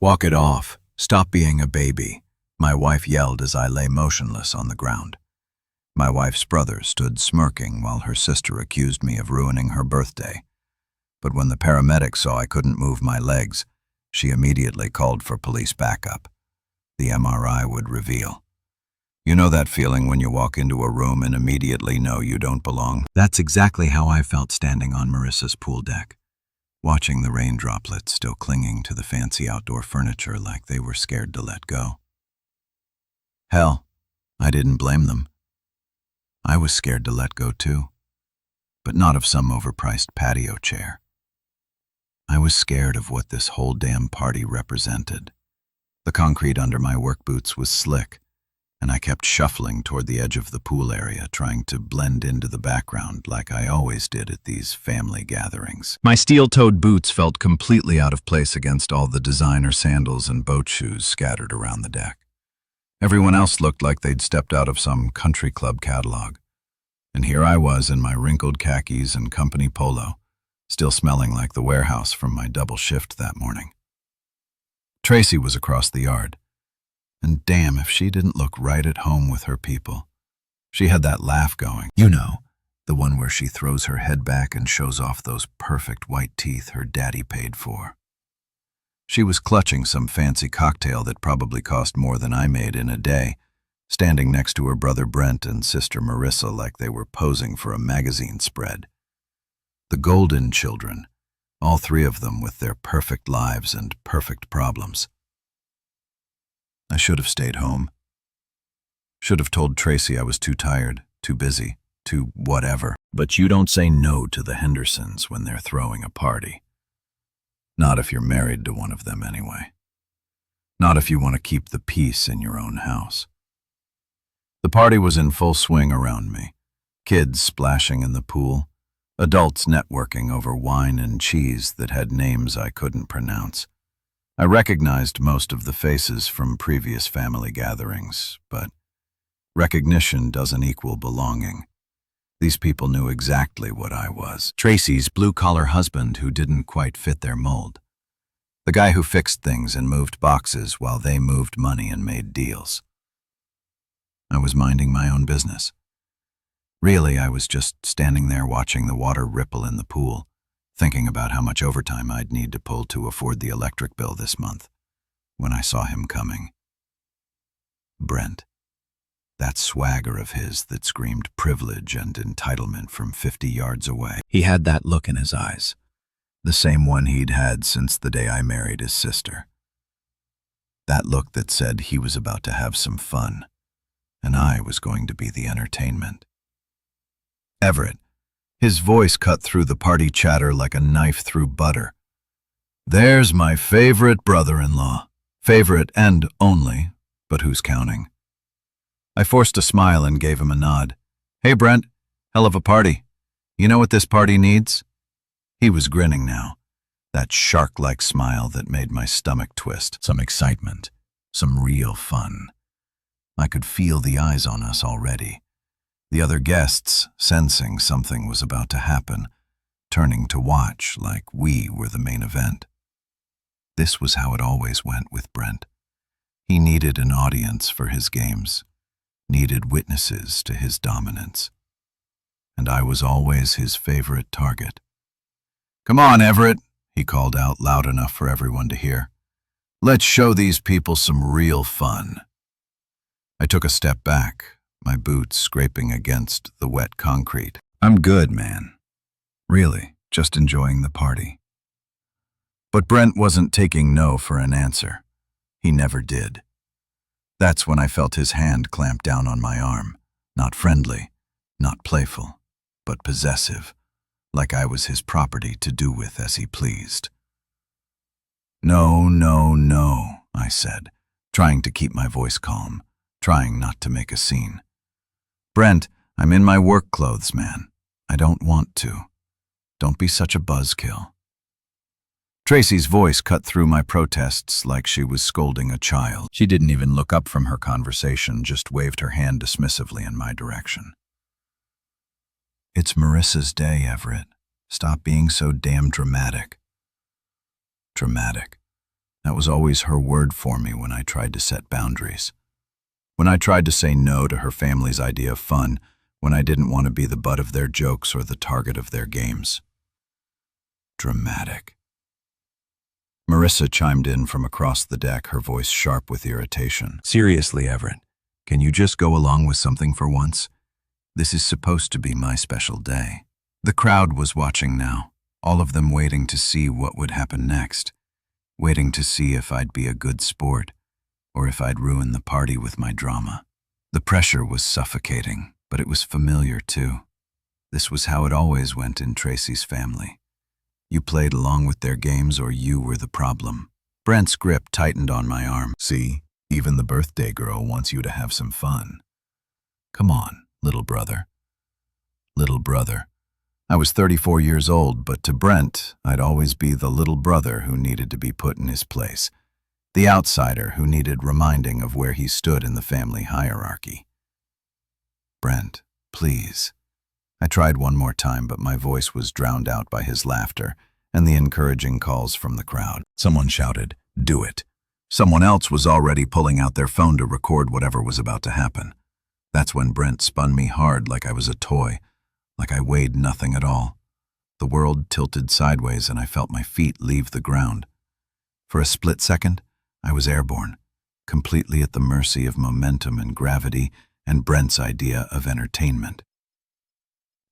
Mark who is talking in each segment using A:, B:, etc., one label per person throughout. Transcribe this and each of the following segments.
A: "Walk it off. Stop being a baby," my wife yelled as I lay motionless on the ground. My wife's brother stood smirking while her sister accused me of ruining her birthday. But when the paramedic saw I couldn't move my legs, she immediately called for police backup. The MRI would reveal. You know that feeling when you walk into a room and immediately know you don't belong? That's exactly how I felt standing on Marissa's pool deck, watching the rain droplets still clinging to the fancy outdoor furniture like they were scared to let go. Hell, I didn't blame them. I was scared to let go too, but not of some overpriced patio chair. I was scared of what this whole damn party represented. The concrete under my work boots was slick, and I kept shuffling toward the edge of the pool area, trying to blend into the background like I always did at these family gatherings. My steel-toed boots felt completely out of place against all the designer sandals and boat shoes scattered around the deck. Everyone else looked like they'd stepped out of some country club catalog. And here I was in my wrinkled khakis and company polo, still smelling like the warehouse from my double shift that morning. Tracy was across the yard, and damn if she didn't look right at home with her people. She had that laugh going. You know, the one where she throws her head back and shows off those perfect white teeth her daddy paid for. She was clutching some fancy cocktail that probably cost more than I made in a day, standing next to her brother Brent and sister Marissa like they were posing for a magazine spread. The Golden Children, all three of them with their perfect lives and perfect problems. I should have stayed home. Should have told Tracy I was too tired, too busy, too whatever. But you don't say no to the Hendersons when they're throwing a party. Not if you're married to one of them anyway. Not if you want to keep the peace in your own house. The party was in full swing around me. Kids splashing in the pool. Adults networking over wine and cheese that had names I couldn't pronounce. I recognized most of the faces from previous family gatherings, but recognition doesn't equal belonging. These people knew exactly what I was. Tracy's blue-collar husband who didn't quite fit their mold. The guy who fixed things and moved boxes while they moved money and made deals. I was minding my own business. Really, I was just standing there watching the water ripple in the pool, thinking about how much overtime I'd need to pull to afford the electric bill this month, when I saw him coming. Brent. That swagger of his that screamed privilege and entitlement from 50 yards away. He had that look in his eyes, the same one he'd had since the day I married his sister. That look that said he was about to have some fun, and I was going to be the entertainment. Everett. His voice cut through the party chatter like a knife through butter. There's my favorite brother-in-law. Favorite and only, but who's counting? I forced a smile and gave him a nod. Hey, Brent, hell of a party. You know what this party needs? He was grinning now, that shark-like smile that made my stomach twist. Some excitement, some real fun. I could feel the eyes on us already. The other guests, sensing something was about to happen, turning to watch like we were the main event. This was how it always went with Brent. He needed an audience for his games, needed witnesses to his dominance. And I was always his favorite target. Come on, Everett, he called out loud enough for everyone to hear. Let's show these people some real fun. I took a step back, my boots scraping against the wet concrete. I'm good, man. Really, just enjoying the party. But Brent wasn't taking no for an answer. He never did. That's when I felt his hand clamp down on my arm, not friendly, not playful, but possessive, like I was his property to do with as he pleased. No, no, no, I said, trying to keep my voice calm, trying not to make a scene. Brent, I'm in my work clothes, man. I don't want to. Don't be such a buzzkill. Tracy's voice cut through my protests like she was scolding a child. She didn't even look up from her conversation, just waved her hand dismissively in my direction. It's Marissa's day, Everett. Stop being so damn dramatic. Dramatic. That was always her word for me when I tried to set boundaries. When I tried to say no to her family's idea of fun, when I didn't want to be the butt of their jokes or the target of their games. Dramatic. Marissa chimed in from across the deck, her voice sharp with irritation. Seriously, Everett, can you just go along with something for once? This is supposed to be my special day. The crowd was watching now, all of them waiting to see what would happen next, waiting to see if I'd be a good sport, or if I'd ruin the party with my drama. The pressure was suffocating, but it was familiar too. This was how it always went in Tracy's family. You played along with their games or you were the problem. Brent's grip tightened on my arm. See, even the birthday girl wants you to have some fun. Come on, little brother. Little brother. I was 34 years old, but to Brent, I'd always be the little brother who needed to be put in his place. The outsider who needed reminding of where he stood in the family hierarchy. Brent, please. I tried one more time, but my voice was drowned out by his laughter and the encouraging calls from the crowd. Someone shouted, "Do it." Someone else was already pulling out their phone to record whatever was about to happen. That's when Brent spun me hard like I was a toy, like I weighed nothing at all. The world tilted sideways and I felt my feet leave the ground. For a split second, I was airborne, completely at the mercy of momentum and gravity and Brent's idea of entertainment.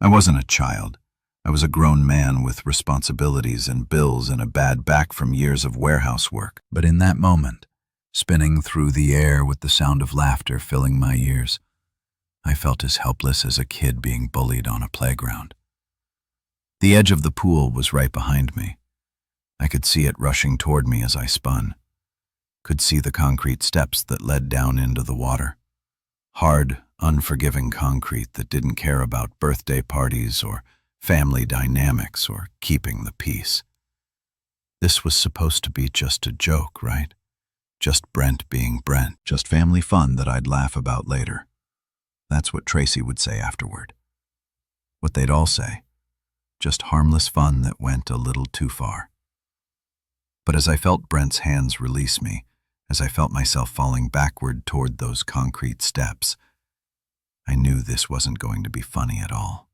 A: I wasn't a child. I was a grown man with responsibilities and bills and a bad back from years of warehouse work. But in that moment, spinning through the air with the sound of laughter filling my ears, I felt as helpless as a kid being bullied on a playground. The edge of the pool was right behind me. I could see it rushing toward me as I spun. Could see the concrete steps that led down into the water. Hard, unforgiving concrete that didn't care about birthday parties or family dynamics or keeping the peace. This was supposed to be just a joke, right? Just Brent being Brent, just family fun that I'd laugh about later. That's what Tracy would say afterward. What they'd all say. Just harmless fun that went a little too far. But as I felt Brent's hands release me, as I felt myself falling backward toward those concrete steps, I knew this wasn't going to be funny at all.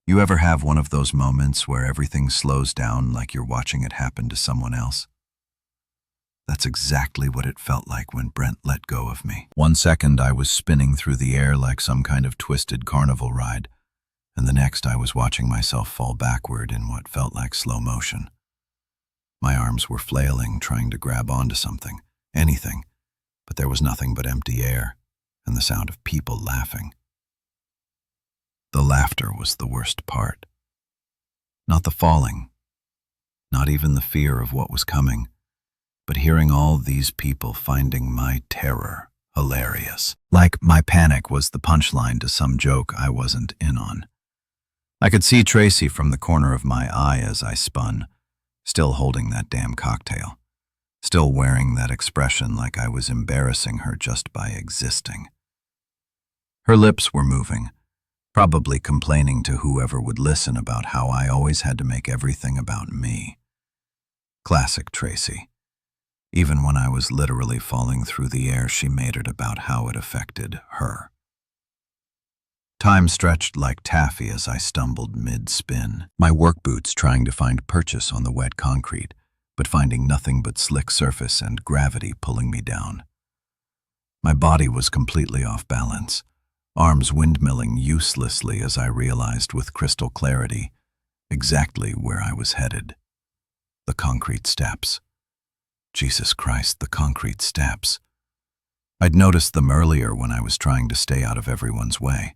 A: You ever have one of those moments where everything slows down like you're watching it happen to someone else? That's exactly what it felt like when Brent let go of me. 1 second I was spinning through the air like some kind of twisted carnival ride, and the next I was watching myself fall backward in what felt like slow motion. My arms were flailing, trying to grab onto something, anything, but there was nothing but empty air and the sound of people laughing. The laughter was the worst part. Not the falling, not even the fear of what was coming, but hearing all these people finding my terror hilarious. Like my panic was the punchline to some joke I wasn't in on. I could see Tracy from the corner of my eye as I spun, still holding that damn cocktail, still wearing that expression like I was embarrassing her just by existing. Her lips were moving, probably complaining to whoever would listen about how I always had to make everything about me. Classic Tracy. Even when I was literally falling through the air, she made it about how it affected her. Time stretched like taffy as I stumbled mid-spin, my work boots trying to find purchase on the wet concrete, but finding nothing but slick surface and gravity pulling me down. My body was completely off balance, arms windmilling uselessly as I realized with crystal clarity exactly where I was headed. The concrete steps. Jesus Christ, the concrete steps. I'd noticed them earlier when I was trying to stay out of everyone's way.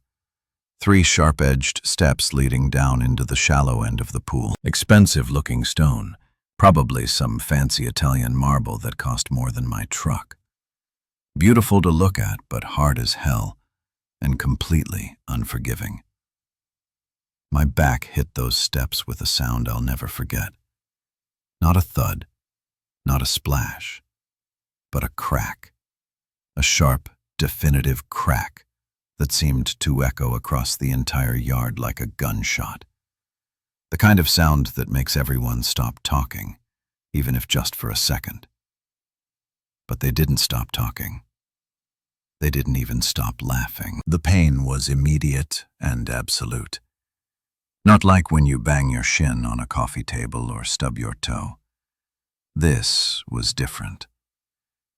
A: 3 sharp-edged steps leading down into the shallow end of the pool. Expensive-looking stone, probably some fancy Italian marble that cost more than my truck. Beautiful to look at, but hard as hell, and completely unforgiving. My back hit those steps with a sound I'll never forget. Not a thud, not a splash, but a crack. A sharp, definitive crack that seemed to echo across the entire yard like a gunshot. The kind of sound that makes everyone stop talking, even if just for a second. But they didn't stop talking. They didn't even stop laughing. The pain was immediate and absolute. Not like when you bang your shin on a coffee table or stub your toe. This was different.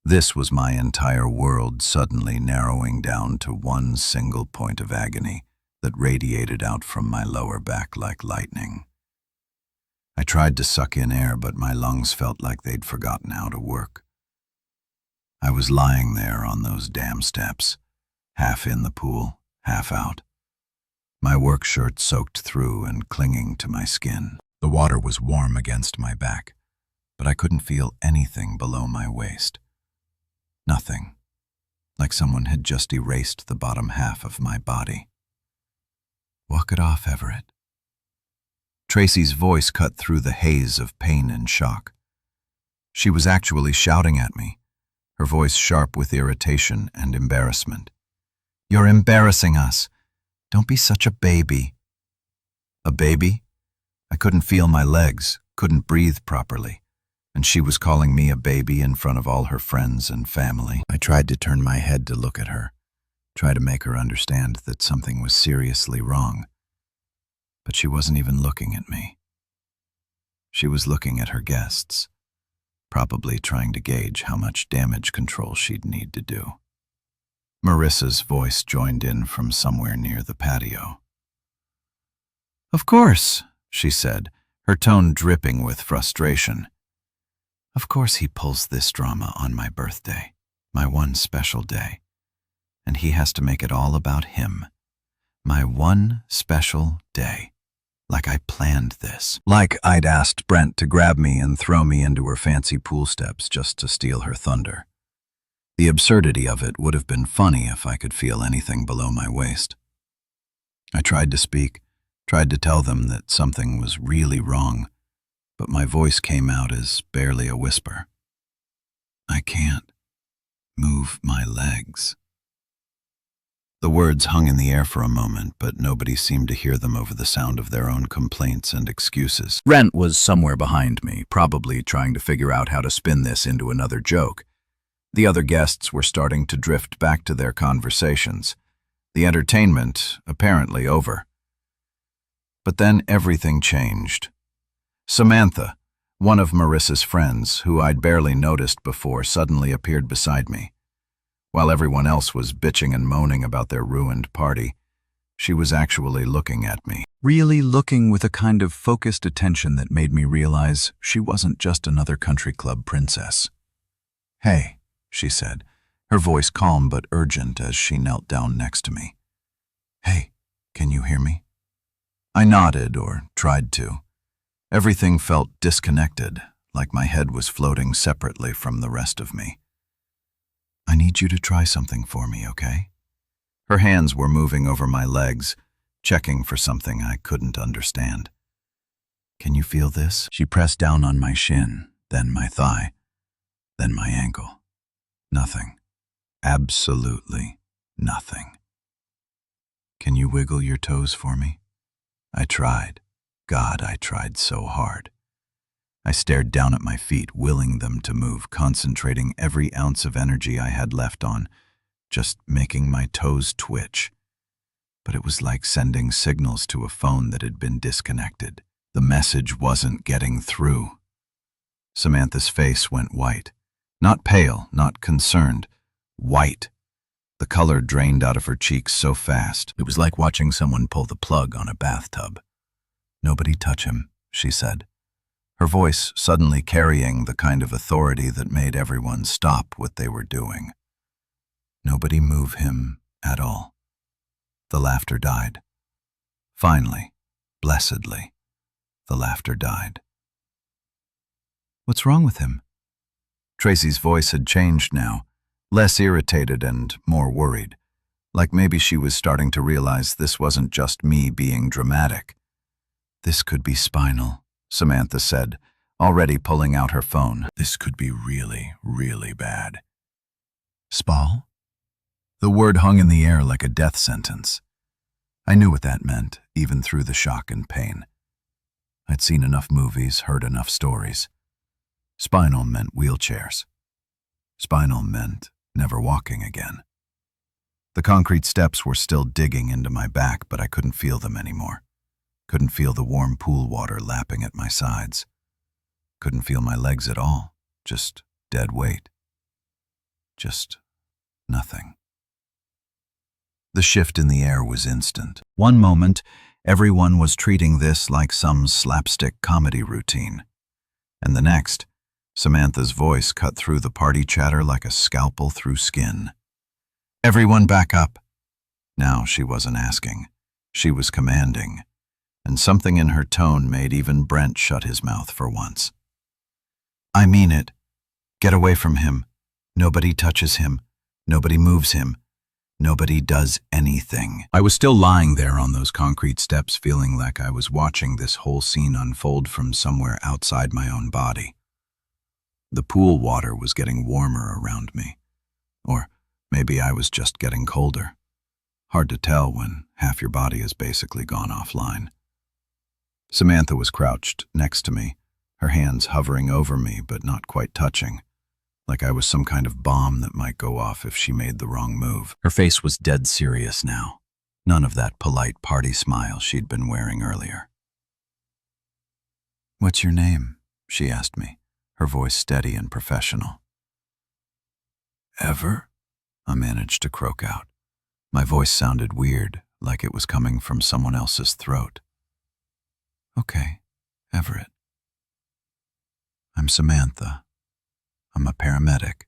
A: This was my entire world suddenly narrowing down to one single point of agony that radiated out from my lower back like lightning. I tried to suck in air, but my lungs felt like they'd forgotten how to work. I was lying there on those damn steps, half in the pool, half out. My work shirt soaked through and clinging to my skin. The water was warm against my back, but I couldn't feel anything below my waist. Nothing, like someone had just erased the bottom half of my body. "Walk it off, Everett." Tracy's voice cut through the haze of pain and shock. She was actually shouting at me, her voice sharp with irritation and embarrassment. "You're embarrassing us. Don't be such a baby." A baby? I couldn't feel my legs, couldn't breathe properly, and she was calling me a baby in front of all her friends and family. I tried to turn my head to look at her, try to make her understand that something was seriously wrong. But she wasn't even looking at me. She was looking at her guests, probably trying to gauge how much damage control she'd need to do. Marissa's voice joined in from somewhere near the patio. "Of course," she said, her tone dripping with frustration. "Of course he pulls this drama on my birthday, my one special day. And he has to make it all about him. My one special day. Like I planned this. Like I'd asked Brent to grab me and throw me into her fancy pool steps just to steal her thunder. The absurdity of it would have been funny if I could feel anything below my waist. I tried to speak, tried to tell them that something was really wrong, but my voice came out as barely a whisper. "I can't move my legs." The words hung in the air for a moment, but nobody seemed to hear them over the sound of their own complaints and excuses. Brent was somewhere behind me, probably trying to figure out how to spin this into another joke. The other guests were starting to drift back to their conversations. The entertainment apparently over. But then everything changed. Samantha, one of Marissa's friends, who I'd barely noticed before, suddenly appeared beside me. While everyone else was bitching and moaning about their ruined party, she was actually looking at me. Really looking with a kind of focused attention that made me realize she wasn't just another country club princess. "Hey," she said, her voice calm but urgent as she knelt down next to me. "Hey, can you hear me?" I nodded, or tried to. Everything felt disconnected, like my head was floating separately from the rest of me. "I need you to try something for me, okay?" Her hands were moving over my legs, checking for something I couldn't understand. "Can you feel this?" She pressed down on my shin, then my thigh, then my ankle. Nothing. Absolutely nothing. "Can you wiggle your toes for me?" I tried. God, I tried so hard. I stared down at my feet, willing them to move, concentrating every ounce of energy I had left on just making my toes twitch. But it was like sending signals to a phone that had been disconnected. The message wasn't getting through. Samantha's face went white. Not pale, not concerned. White. The color drained out of her cheeks so fast. It was like watching someone pull the plug on a bathtub. "Nobody touch him," she said, her voice suddenly carrying the kind of authority that made everyone stop what they were doing. "Nobody move him at all." The laughter died. Finally, blessedly, the laughter died. "What's wrong with him?" Tracy's voice had changed now, less irritated and more worried, like maybe she was starting to realize this wasn't just me being dramatic. "This could be spinal," Samantha said, already pulling out her phone. "This could be really, really bad." "Spal?" The word hung in the air like a death sentence. I knew what that meant, even through the shock and pain. I'd seen enough movies, heard enough stories. Spinal meant wheelchairs. Spinal meant never walking again. The concrete steps were still digging into my back, but I couldn't feel them anymore. Couldn't feel the warm pool water lapping at my sides. Couldn't feel my legs at all, just dead weight. Just nothing. The shift in the air was instant. One moment, everyone was treating this like some slapstick comedy routine. And the next, Samantha's voice cut through the party chatter like a scalpel through skin. "Everyone back up." Now she wasn't asking. She was commanding. And something in her tone made even Brent shut his mouth for once. "I mean it. Get away from him. Nobody touches him. Nobody moves him. Nobody does anything." I was still lying there on those concrete steps, feeling like I was watching this whole scene unfold from somewhere outside my own body. The pool water was getting warmer around me. Or maybe I was just getting colder. Hard to tell when half your body has basically gone offline. Samantha was crouched next to me, her hands hovering over me but not quite touching, like I was some kind of bomb that might go off if she made the wrong move. Her face was dead serious now. None of that polite party smile she'd been wearing earlier. "What's your name?" she asked me, her voice steady and professional. "Ever?" I managed to croak out. My voice sounded weird, like it was coming from someone else's throat. "Okay, Everett. I'm Samantha. I'm a paramedic,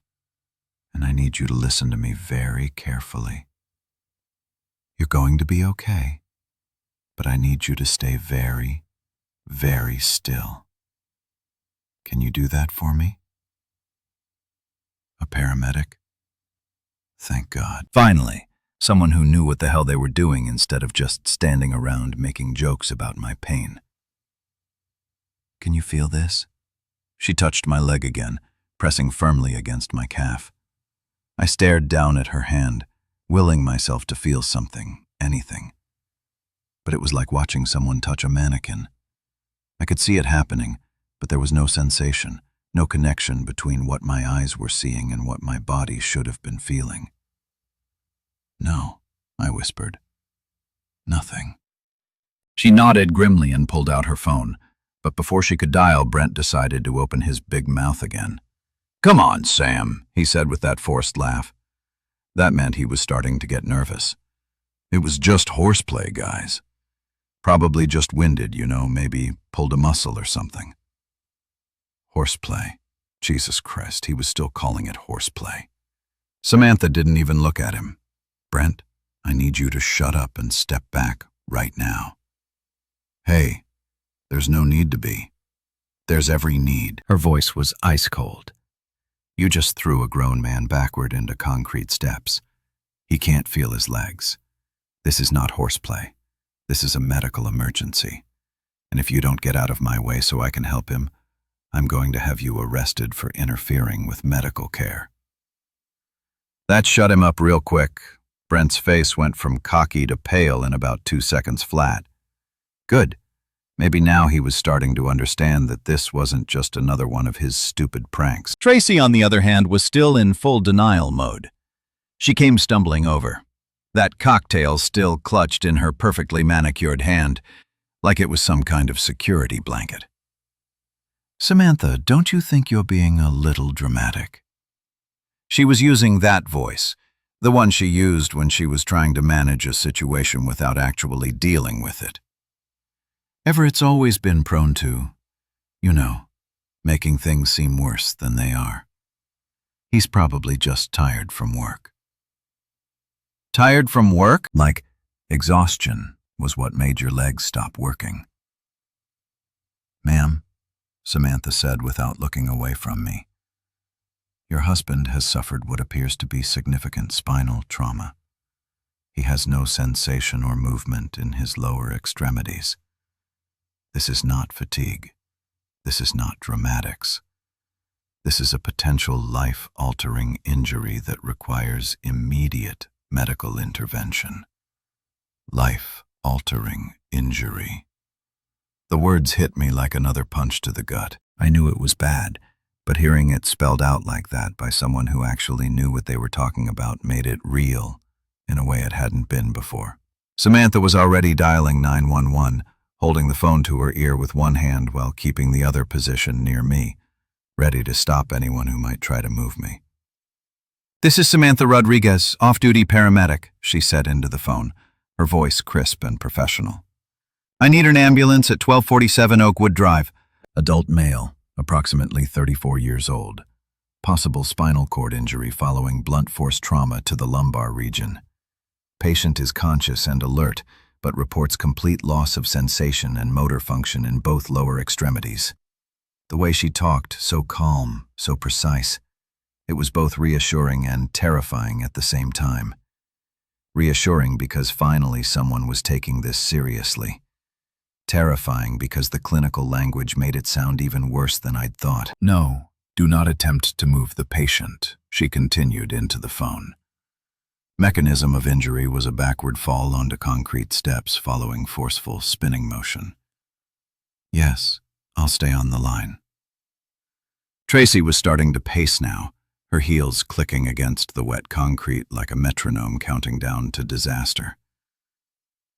A: and I need you to listen to me very carefully. You're going to be okay, but I need you to stay very, very still. Can you do that for me?" A paramedic? Thank God. Finally, someone who knew what the hell they were doing instead of just standing around making jokes about my pain. "Can you feel this?" She touched my leg again, pressing firmly against my calf. I stared down at her hand, willing myself to feel something, anything. But it was like watching someone touch a mannequin. I could see it happening, but there was no sensation, no connection between what my eyes were seeing and what my body should have been feeling. "No," I whispered. "Nothing." She nodded grimly and pulled out her phone, but before she could dial, Brent decided to open his big mouth again. "Come on, Sam," he said with that forced laugh. That meant he was starting to get nervous. "It was just horseplay, guys. Probably just winded, maybe pulled a muscle or something." Horseplay. Jesus Christ, he was still calling it horseplay. Samantha didn't even look at him. "Brent, I need you to shut up and step back right now." "Hey, there's no need to be. There's every need." Her voice was ice cold. "You just threw a grown man backward into concrete steps. He can't feel his legs. This is not horseplay. This is a medical emergency. And if you don't get out of my way so I can help him, I'm going to have you arrested for interfering with medical care." That shut him up real quick. Brent's face went from cocky to pale in about 2 seconds flat. Good. Maybe now he was starting to understand that this wasn't just another one of his stupid pranks. Tracy, on the other hand, was still in full denial mode. She came stumbling over, that cocktail still clutched in her perfectly manicured hand, like it was some kind of security blanket. "Samantha, don't you think you're being a little dramatic?" She was using that voice, the one she used when she was trying to manage a situation without actually dealing with it. Everett's always been prone to, making things seem worse than they are. He's probably just tired from work. Tired from work? Like exhaustion was what made your legs stop working. "Ma'am," Samantha said without looking away from me, "your husband has suffered what appears to be significant spinal trauma. He has no sensation or movement in his lower extremities. This is not fatigue. This is not dramatics. This is a potential life-altering injury that requires immediate medical intervention." Life-altering injury. The words hit me like another punch to the gut. I knew it was bad, But hearing it spelled out like that by someone who actually knew what they were talking about made it real in a way it hadn't been before. Samantha was already dialing 911, holding the phone to her ear with one hand while keeping the other positioned near me, ready to stop anyone who might try to move me. "This is Samantha Rodriguez, off-duty paramedic," she said into the phone, her voice crisp and professional. "I need an ambulance at 1247 Oakwood Drive. Adult male, approximately 34 years old. Possible spinal cord injury following blunt force trauma to the lumbar region. Patient is conscious and alert, but reports complete loss of sensation and motor function in both lower extremities." The way she talked, so calm, so precise, it was both reassuring and terrifying at the same time. Reassuring because finally someone was taking this seriously. Terrifying because the clinical language made it sound even worse than I'd thought. "No, do not attempt to move the patient," she continued into the phone. Mechanism of injury was a backward fall onto concrete steps following forceful spinning motion. "Yes, I'll stay on the line." Tracy was starting to pace now, her heels clicking against the wet concrete like a metronome counting down to disaster.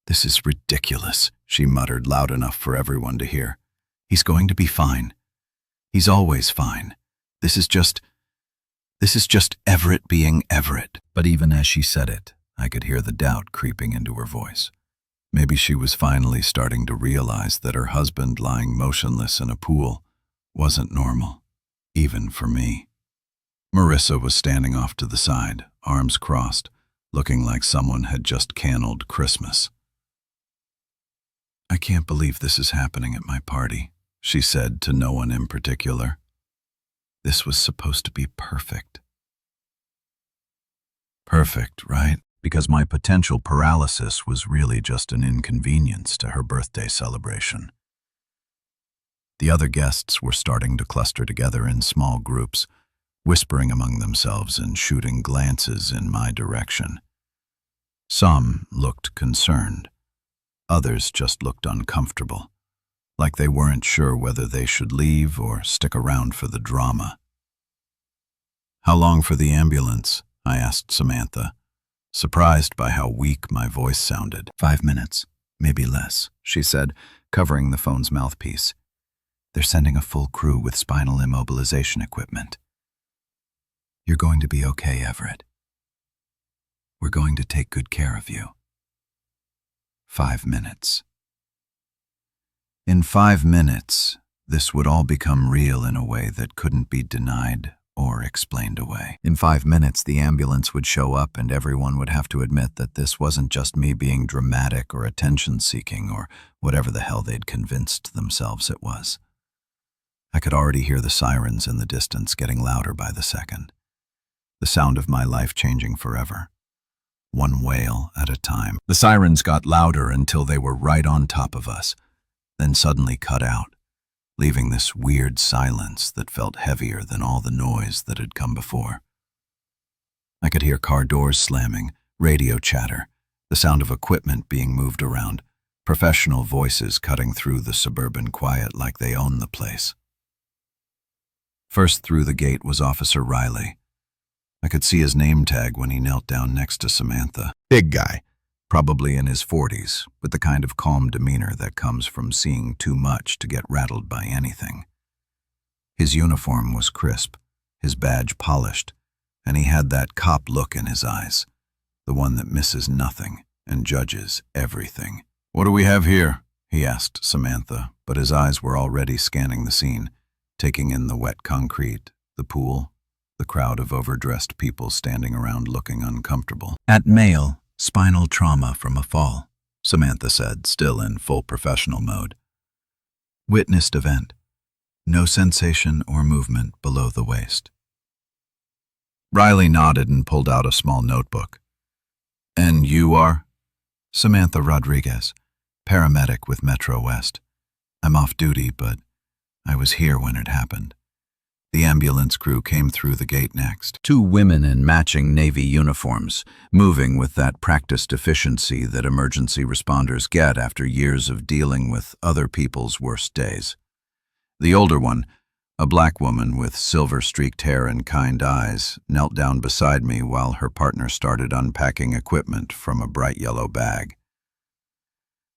A: "This is ridiculous," she muttered loud enough for everyone to hear. "He's going to be fine. He's always fine. This is just Everett being Everett." But even as she said it, I could hear the doubt creeping into her voice. Maybe she was finally starting to realize that her husband lying motionless in a pool wasn't normal, even for me. Marissa was standing off to the side, arms crossed, looking like someone had just canned Christmas. "I can't believe this is happening at my party," she said to no one in particular. "This was supposed to be perfect." Perfect, right? Because my potential paralysis was really just an inconvenience to her birthday celebration. The other guests were starting to cluster together in small groups, whispering among themselves and shooting glances in my direction. Some looked concerned. Others just looked uncomfortable, like they weren't sure whether they should leave or stick around for the drama. "How long for the ambulance?" I asked Samantha, surprised by how weak my voice sounded. 5 minutes, maybe less," she said, covering the phone's mouthpiece. "They're sending a full crew with spinal immobilization equipment. You're going to be okay, Everett. We're going to take good care of you." 5 minutes. In 5 minutes, this would all become real in a way that couldn't be denied or explained away. In 5 minutes, the ambulance would show up and everyone would have to admit that this wasn't just me being dramatic or attention-seeking or whatever the hell they'd convinced themselves it was. I could already hear the sirens in the distance getting louder by the second. The sound of my life changing forever. One wail at a time. The sirens got louder until they were right on top of us, then suddenly cut out, leaving this weird silence that felt heavier than all the noise that had come before. I could hear car doors slamming, radio chatter, the sound of equipment being moved around, professional voices cutting through the suburban quiet like they owned the place. First through the gate was Officer Riley. I could see his name tag when he knelt down next to Samantha. Big guy, probably in his 40s, with the kind of calm demeanor that comes from seeing too much to get rattled by anything. His uniform was crisp, his badge polished, and he had that cop look in his eyes, the one that misses nothing and judges everything. "What do we have here?" he asked Samantha, but his eyes were already scanning the scene, taking in the wet concrete, the pool, the crowd of overdressed people standing around looking uncomfortable. "At Mail, spinal trauma from a fall," Samantha said, still in full professional mode. "Witnessed event. No sensation or movement below the waist." Riley nodded and pulled out a small notebook. "And you are?" "Samantha Rodriguez, paramedic with Metro West. I'm off duty, but I was here when it happened." The ambulance crew came through the gate next. 2 women in matching Navy uniforms, moving with that practiced efficiency that emergency responders get after years of dealing with other people's worst days. The older one, A black woman with silver-streaked hair and kind eyes knelt down beside me while her partner started unpacking equipment from a bright yellow bag.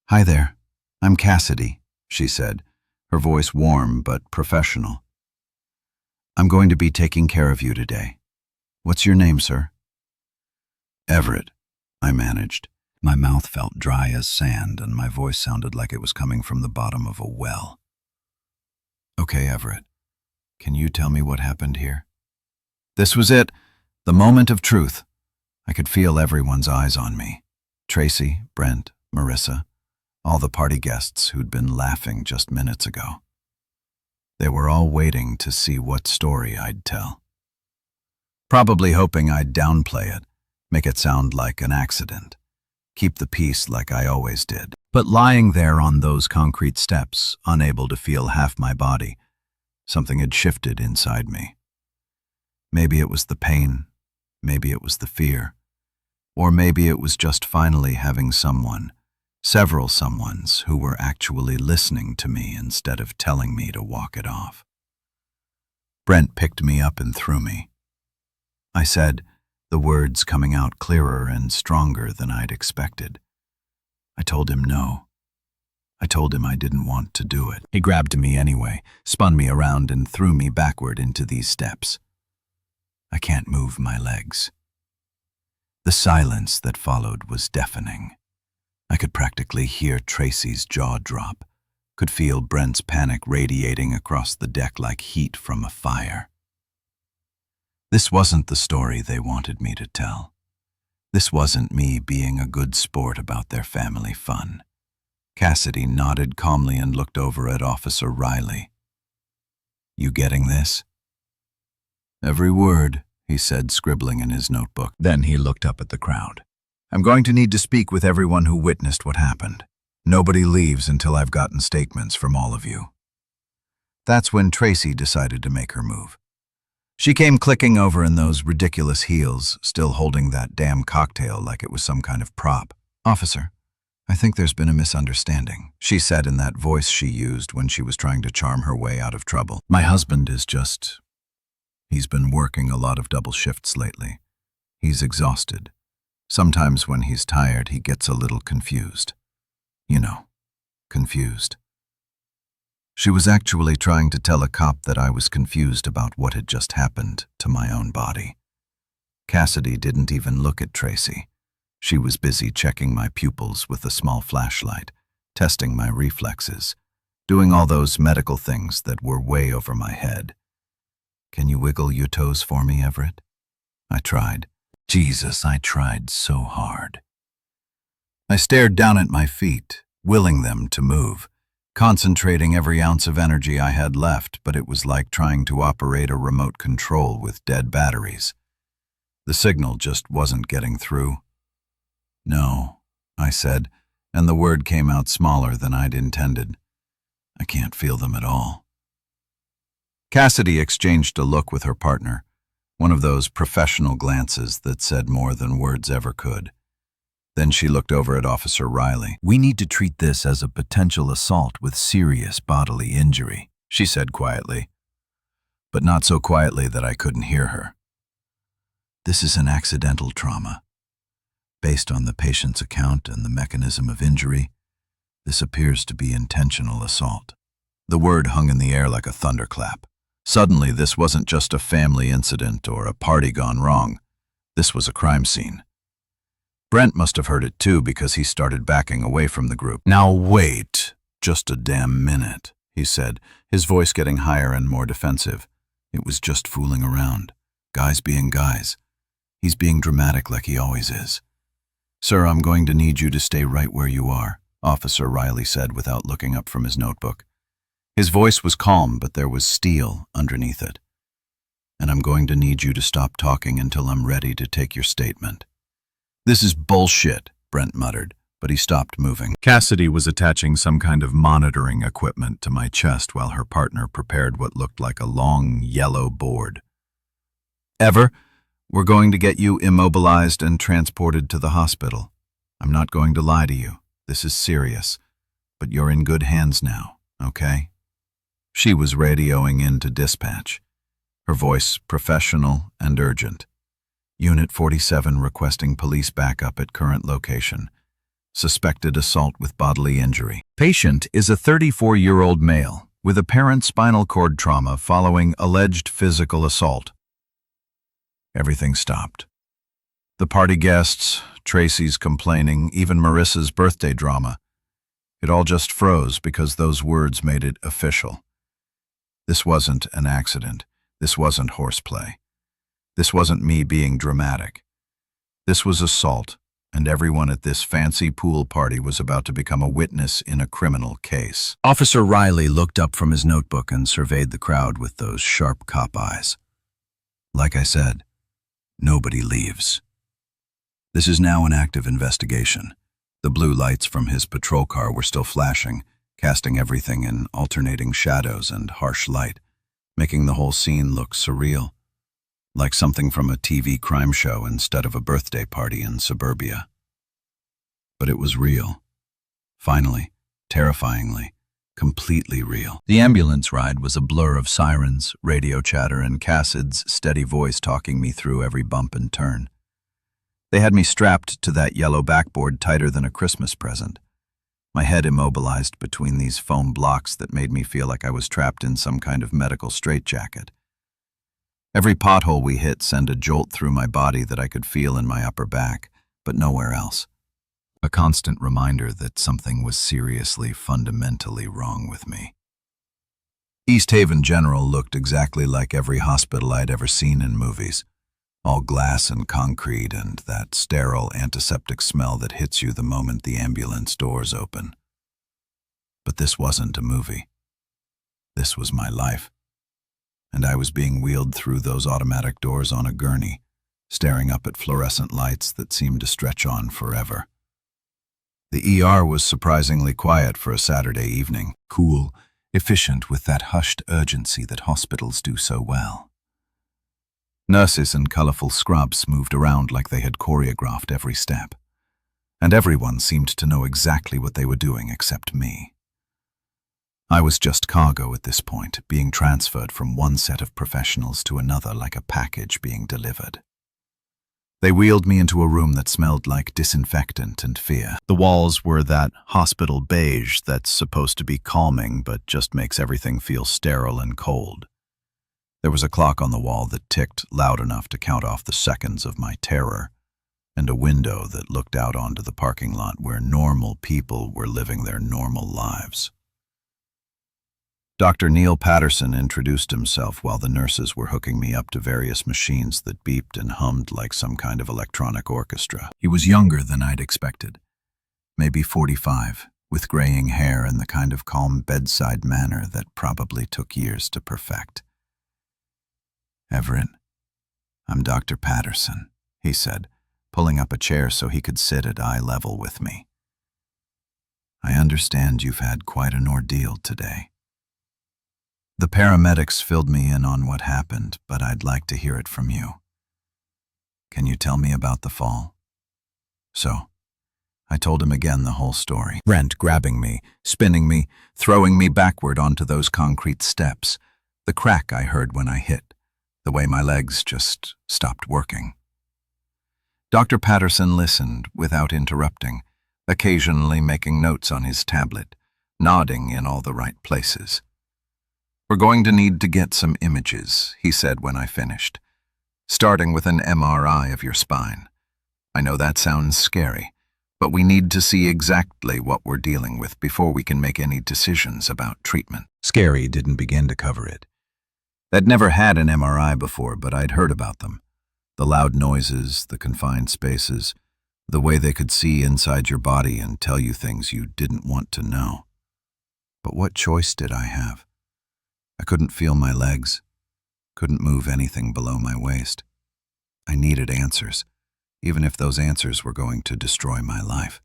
A: "Hi there, I'm Cassidy," she said, her voice warm but professional. "I'm going to be taking care of you today. What's your name, sir?" "Everett," I managed. My mouth felt dry as sand and my voice sounded like it was coming from the bottom of a well. "Okay, Everett. Can you tell me what happened here?" This was it, the moment of truth. I could feel everyone's eyes on me. Tracy, Brent, Marissa, all the party guests who'd been laughing just minutes ago. They were all waiting to see what story I'd tell. Probably hoping I'd downplay it, make it sound like an accident, keep the peace like I always did. But lying there on those concrete steps, unable to feel half my body, something had shifted inside me. Maybe it was the pain, maybe it was the fear, or maybe it was just finally having someone, several someones who were actually listening to me instead of telling me to walk it off. Brent picked me up and threw me. I said, the words coming out clearer and stronger than I'd expected. I told him no. I told him I didn't want to do it. He grabbed me anyway, spun me around and threw me backward into these steps. I can't move my legs. The silence that followed was deafening. I could practically hear Tracy's jaw drop, could feel Brent's panic radiating across the deck like heat from a fire. This wasn't the story they wanted me to tell. This wasn't me being a good sport about their family fun. Cassidy nodded calmly and looked over at Officer Riley. "You getting this?" "Every word," he said, scribbling in his notebook. Then he looked up at the crowd. "I'm going to need to speak with everyone who witnessed what happened. Nobody leaves until I've gotten statements from all of you." That's when Tracy decided to make her move. She came clicking over in those ridiculous heels, still holding that damn cocktail like it was some kind of prop. "Officer, I think there's been a misunderstanding," she said in that voice she used when she was trying to charm her way out of trouble. "My husband is just... He's been working a lot of double shifts lately. He's exhausted. Sometimes when he's tired, he gets a little confused. You know, confused." She was actually trying to tell a cop that I was confused about what had just happened to my own body. Cassidy didn't even look at Tracy. She was busy checking my pupils with a small flashlight, testing my reflexes, doing all those medical things that were way over my head. "Can you wiggle your toes for me, Everett?" I tried. Jesus, I tried so hard. I stared down at my feet, willing them to move, concentrating every ounce of energy I had left, but it was like trying to operate a remote control with dead batteries. The signal just wasn't getting through. "No," I said, and the word came out smaller than I'd intended. "I can't feel them at all." Cassidy exchanged a look with her partner, one of those professional glances that said more than words ever could. Then she looked over at Officer Riley. "We need to treat this as a potential assault with serious bodily injury," she said quietly, but not so quietly that I couldn't hear her. "This is an accidental trauma. Based on the patient's account and the mechanism of injury, this appears to be intentional assault." The word hung in the air like a thunderclap. Suddenly, this wasn't just a family incident or a party gone wrong. This was a crime scene. Brent must have heard it too because he started backing away from the group. "Now wait, just a damn minute," he said, his voice getting higher and more defensive. "It was just fooling around. Guys being guys. He's being dramatic like he always is." "Sir, I'm going to need you to stay right where you are," Officer Riley said without looking up from his notebook. His voice was calm, but there was steel underneath it. "And I'm going to need you to stop talking until I'm ready to take your statement." "This is bullshit," Brent muttered, but he stopped moving. Cassidy was attaching some kind of monitoring equipment to my chest while her partner prepared what looked like a long, yellow board. "We're going to get you immobilized and transported to the hospital. I'm not going to lie to you. This is serious, but you're in good hands now, okay?" She was radioing in to dispatch, her voice professional and urgent. Unit 47 requesting police backup at current location. Suspected assault with bodily injury. Patient is a 34-year-old male with apparent spinal cord trauma following alleged physical assault. Everything stopped. The party guests, Tracy's complaining, even Marissa's birthday drama. It all just froze because those words made it official. This wasn't an accident. This wasn't horseplay. This wasn't me being dramatic. This was assault, and everyone at this fancy pool party was about to become a witness in a criminal case. Officer Riley looked up from his notebook and surveyed the crowd with those sharp cop eyes. Like I said, nobody leaves. This is now an active investigation. The blue lights from his patrol car were still flashing, casting everything in alternating shadows and harsh light, making the whole scene look surreal, like something from a TV crime show instead of a birthday party in suburbia. But it was real. Finally, terrifyingly, completely real. The ambulance ride was a blur of sirens, radio chatter, and Cassid's steady voice talking me through every bump and turn. They had me strapped to that yellow backboard tighter than a Christmas present, my head immobilized between these foam blocks that made me feel like I was trapped in some kind of medical straitjacket. Every pothole we hit sent a jolt through my body that I could feel in my upper back, but nowhere else. A constant reminder that something was seriously, fundamentally wrong with me. East Haven General looked exactly like every hospital I'd ever seen in movies. All glass and concrete and that sterile antiseptic smell that hits you the moment the ambulance doors open. But this wasn't a movie. This was my life. And I was being wheeled through those automatic doors on a gurney, staring up at fluorescent lights that seemed to stretch on forever. The ER was surprisingly quiet for a Saturday evening, cool, efficient with that hushed urgency that hospitals do so well. Nurses in colorful scrubs moved around like they had choreographed every step, and everyone seemed to know exactly what they were doing except me. I was just cargo at this point, being transferred from one set of professionals to another like a package being delivered. They wheeled me into a room that smelled like disinfectant and fear. The walls were that hospital beige that's supposed to be calming but just makes everything feel sterile and cold. There was a clock on the wall that ticked loud enough to count off the seconds of my terror, and a window that looked out onto the parking lot where normal people were living their normal lives. Dr. Neil Patterson introduced himself while the nurses were hooking me up to various machines that beeped and hummed like some kind of electronic orchestra. He was younger than I'd expected, maybe 45, with graying hair and the kind of calm bedside manner that probably took years to perfect. "Everett, I'm Dr. Patterson," he said, pulling up a chair so he could sit at eye level with me. "I understand you've had quite an ordeal today." The paramedics filled me in on what happened, but I'd like to hear it from you. Can you tell me about the fall? So, I told him again the whole story. Brent grabbing me, spinning me, throwing me backward onto those concrete steps, the crack I heard when I hit, the way my legs just stopped working. Dr. Patterson listened without interrupting, occasionally making notes on his tablet, nodding in all the right places. "We're going to need to get some images," he said when I finished, "starting with an MRI of your spine. I know that sounds scary, but we need to see exactly what we're dealing with before we can make any decisions about treatment." Scary didn't begin to cover it. I'd never had an MRI before, but I'd heard about them. The loud noises, the confined spaces, the way they could see inside your body and tell you things you didn't want to know. But what choice did I have? I couldn't feel my legs, couldn't move anything below my waist. I needed answers, even if those answers were going to destroy my life.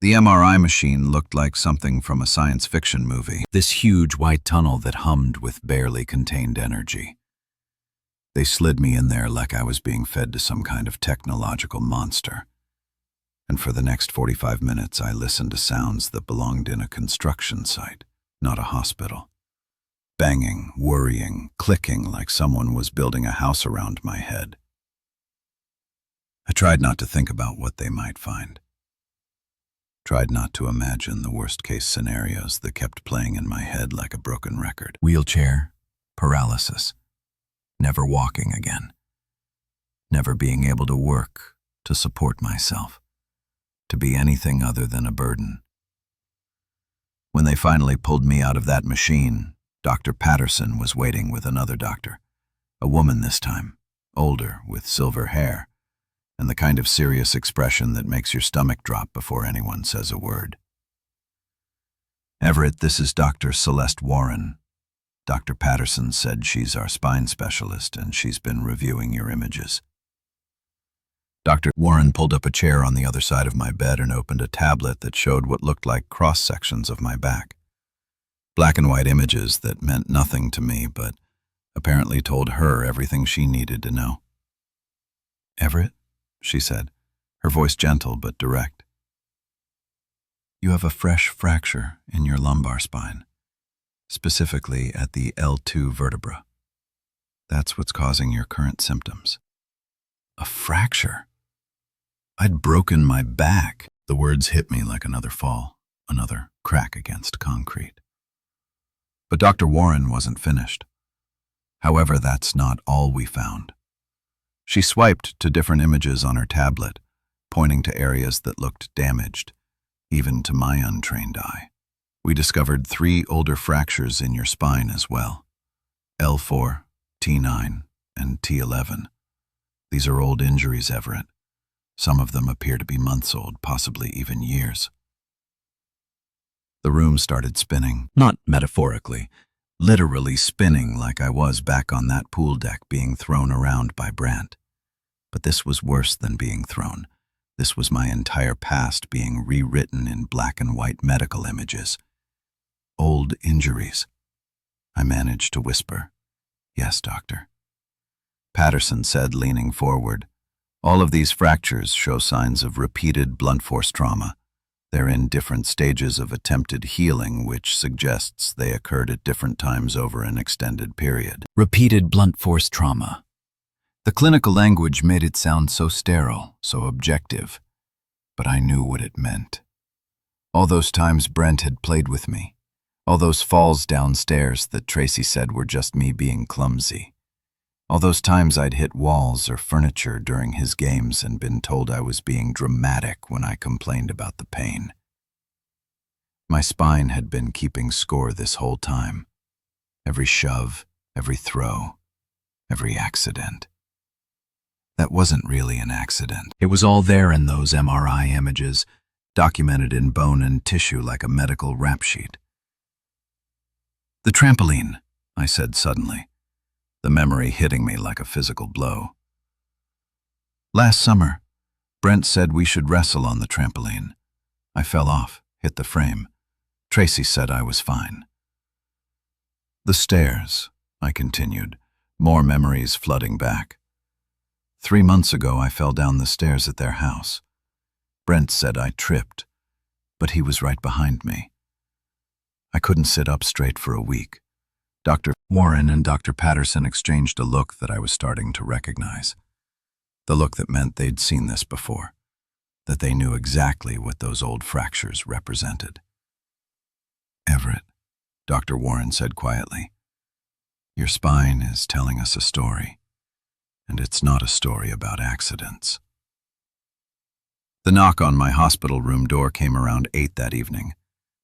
A: The MRI machine looked like something from a science fiction movie, this huge white tunnel that hummed with barely contained energy. They slid me in there like I was being fed to some kind of technological monster. And for the next 45 minutes I listened to sounds that belonged in a construction site, not a hospital. banging, worrying, clicking like someone was building a house around my head. I tried not to think about what they might find. Tried not to imagine the worst-case scenarios that kept playing in my head like a broken record. Wheelchair, paralysis, never walking again, never being able to work, to support myself, to be anything other than a burden. When they finally pulled me out of that machine, Dr. Patterson was waiting with another doctor, a woman this time, older, with silver hair, and the kind of serious expression that makes your stomach drop before anyone says a word. "Everett, this is Dr. Celeste Warren. Dr. Patterson said she's our spine specialist and she's been reviewing your images." Dr. Warren pulled up a chair on the other side of my bed and opened a tablet that showed what looked like cross-sections of my back. Black and white images that meant nothing to me, but apparently told her everything she needed to know. "Everett," she said, her voice gentle but direct. "You have a fresh fracture in your lumbar spine, specifically at the L2 vertebra. That's what's causing your current symptoms." A fracture? I'd broken my back. The words hit me like another fall, another crack against concrete. But Dr. Warren wasn't finished. However, that's not all we found. She swiped to different images on her tablet, pointing to areas that looked damaged, even to my untrained eye. "We discovered 3 older fractures in your spine as well. L4, T9, and T11. These are old injuries, Everett. Some of them appear to be months old, possibly even years." The room started spinning, not metaphorically, literally spinning like I was back on that pool deck being thrown around by Brant. But this was worse than being thrown. This was my entire past being rewritten in black and white medical images. Old injuries. I managed to whisper, "Yes, doctor." Patterson said, leaning forward, "All of these fractures show signs of repeated blunt force trauma. They're in different stages of attempted healing, which suggests they occurred at different times over an extended period." Repeated blunt force trauma. The clinical language made it sound so sterile, so objective, but I knew what it meant. All those times Brent had played with me, all those falls downstairs that Tracy said were just me being clumsy, all those times I'd hit walls or furniture during his games and been told I was being dramatic when I complained about the pain. My spine had been keeping score this whole time. Every shove, every throw, every accident. That wasn't really an accident. It was all there in those MRI images, documented in bone and tissue like a medical rap sheet. "The trampoline," I said suddenly, the memory hitting me like a physical blow. "Last summer, Brent said we should wrestle on the trampoline. I fell off, hit the frame. Tracy said I was fine." "The stairs," I continued, more memories flooding back. 3 months ago, I fell down the stairs at their house. Brent said I tripped, but he was right behind me. I couldn't sit up straight for a week. Dr. Warren and Dr. Patterson exchanged a look that I was starting to recognize. The look that meant they'd seen this before, that they knew exactly what those old fractures represented. "Everett," Dr. Warren said quietly, "your spine is telling us a story, and it's not a story about accidents." The knock on my hospital room door came around 8 that evening,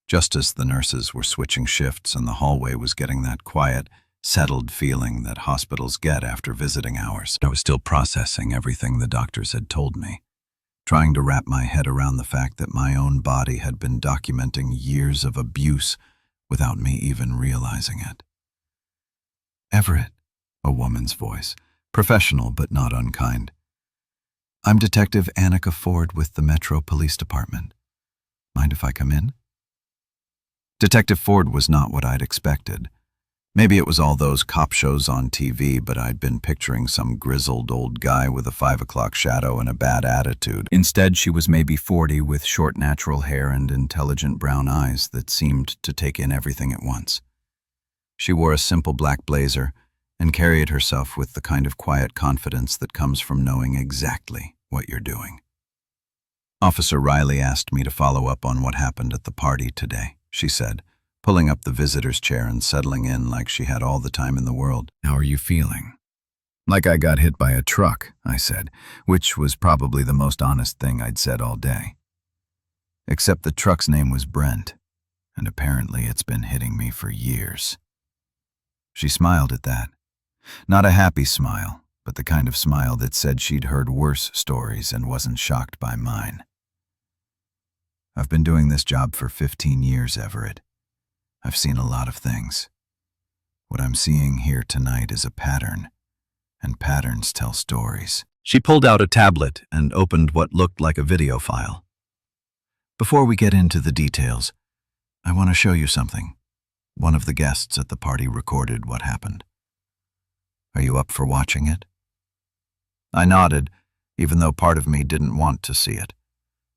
A: just as the nurses were switching shifts and the hallway was getting that quiet, settled feeling that hospitals get after visiting hours. I was still processing everything the doctors had told me, trying to wrap my head around the fact that my own body had been documenting years of abuse without me even realizing it. "Everett," a woman's voice, professional but not unkind. "I'm Detective Annika Ford with the Metro Police Department. Mind if I come in?" Detective Ford was not what I'd expected. Maybe it was all those cop shows on TV, but I'd been picturing some grizzled old guy with a 5 o'clock shadow and a bad attitude. Instead, she was maybe 40 with short natural hair and intelligent brown eyes that seemed to take in everything at once. She wore a simple black blazer and carried herself with the kind of quiet confidence that comes from knowing exactly what you're doing. "Officer Riley asked me to follow up on what happened at the party today," she said, pulling up the visitor's chair and settling in like she had all the time in the world. "How are you feeling?" "Like I got hit by a truck," I said, which was probably the most honest thing I'd said all day. Except the truck's name was Brent, and apparently it's been hitting me for years. She smiled at that. Not a happy smile, but the kind of smile that said she'd heard worse stories and wasn't shocked by mine. "I've been doing this job for 15 years, Everett. I've seen a lot of things. What I'm seeing here tonight is a pattern, and patterns tell stories." She pulled out a tablet and opened what looked like a video file. "Before we get into the details, I want to show you something. One of the guests at the party recorded what happened. Are you up for watching it?" I nodded, even though part of me didn't want to see it.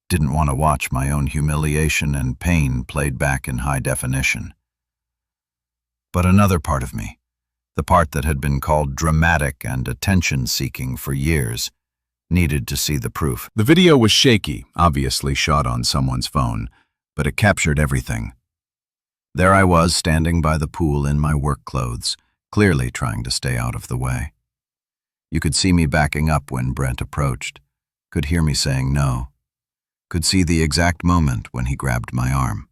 A: Didn't want to watch my own humiliation and pain played back in high definition. But another part of me, the part that had been called dramatic and attention-seeking for years, needed to see the proof. The video was shaky, obviously shot on someone's phone, but it captured everything. There I was, standing by the pool in my work clothes, clearly trying to stay out of the way. You could see me backing up when Brent approached, could hear me saying no, could see the exact moment when he grabbed my arm.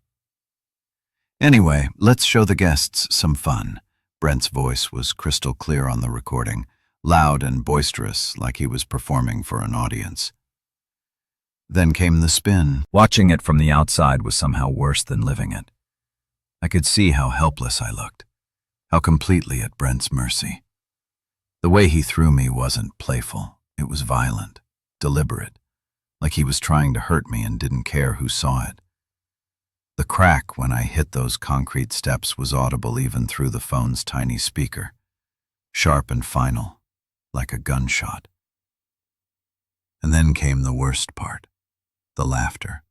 A: "Anyway, let's show the guests some fun." Brent's voice was crystal clear on the recording, loud and boisterous, like he was performing for an audience. Then came the spin. Watching it from the outside was somehow worse than living it. I could see how helpless I looked, how completely at Brent's mercy. The way he threw me wasn't playful. It was violent, deliberate, like he was trying to hurt me and didn't care who saw it. The crack when I hit those concrete steps was audible even through the phone's tiny speaker, sharp and final, like a gunshot. And then came the worst part, the laughter.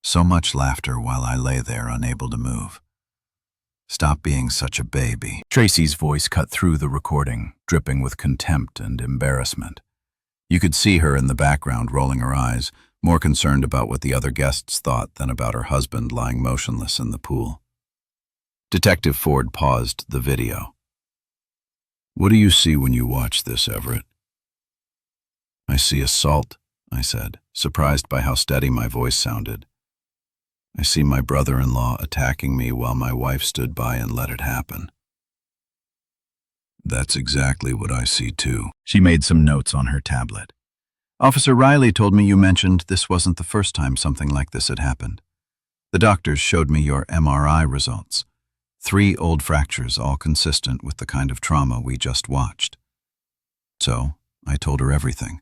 A: So much laughter while I lay there unable to move. "Stop being such a baby." Tracy's voice cut through the recording, dripping with contempt and embarrassment. You could see her in the background rolling her eyes, more concerned about what the other guests thought than about her husband lying motionless in the pool. Detective Ford paused the video. "What do you see when you watch this, Everett?" "I see assault," I said, surprised by how steady my voice sounded. "I see my brother-in-law attacking me while my wife stood by and let it happen." "That's exactly what I see too." She made some notes on her tablet. "Officer Riley told me you mentioned this wasn't the first time something like this had happened. The doctors showed me your MRI results. 3 old fractures, all consistent with the kind of trauma we just watched." So I told her everything.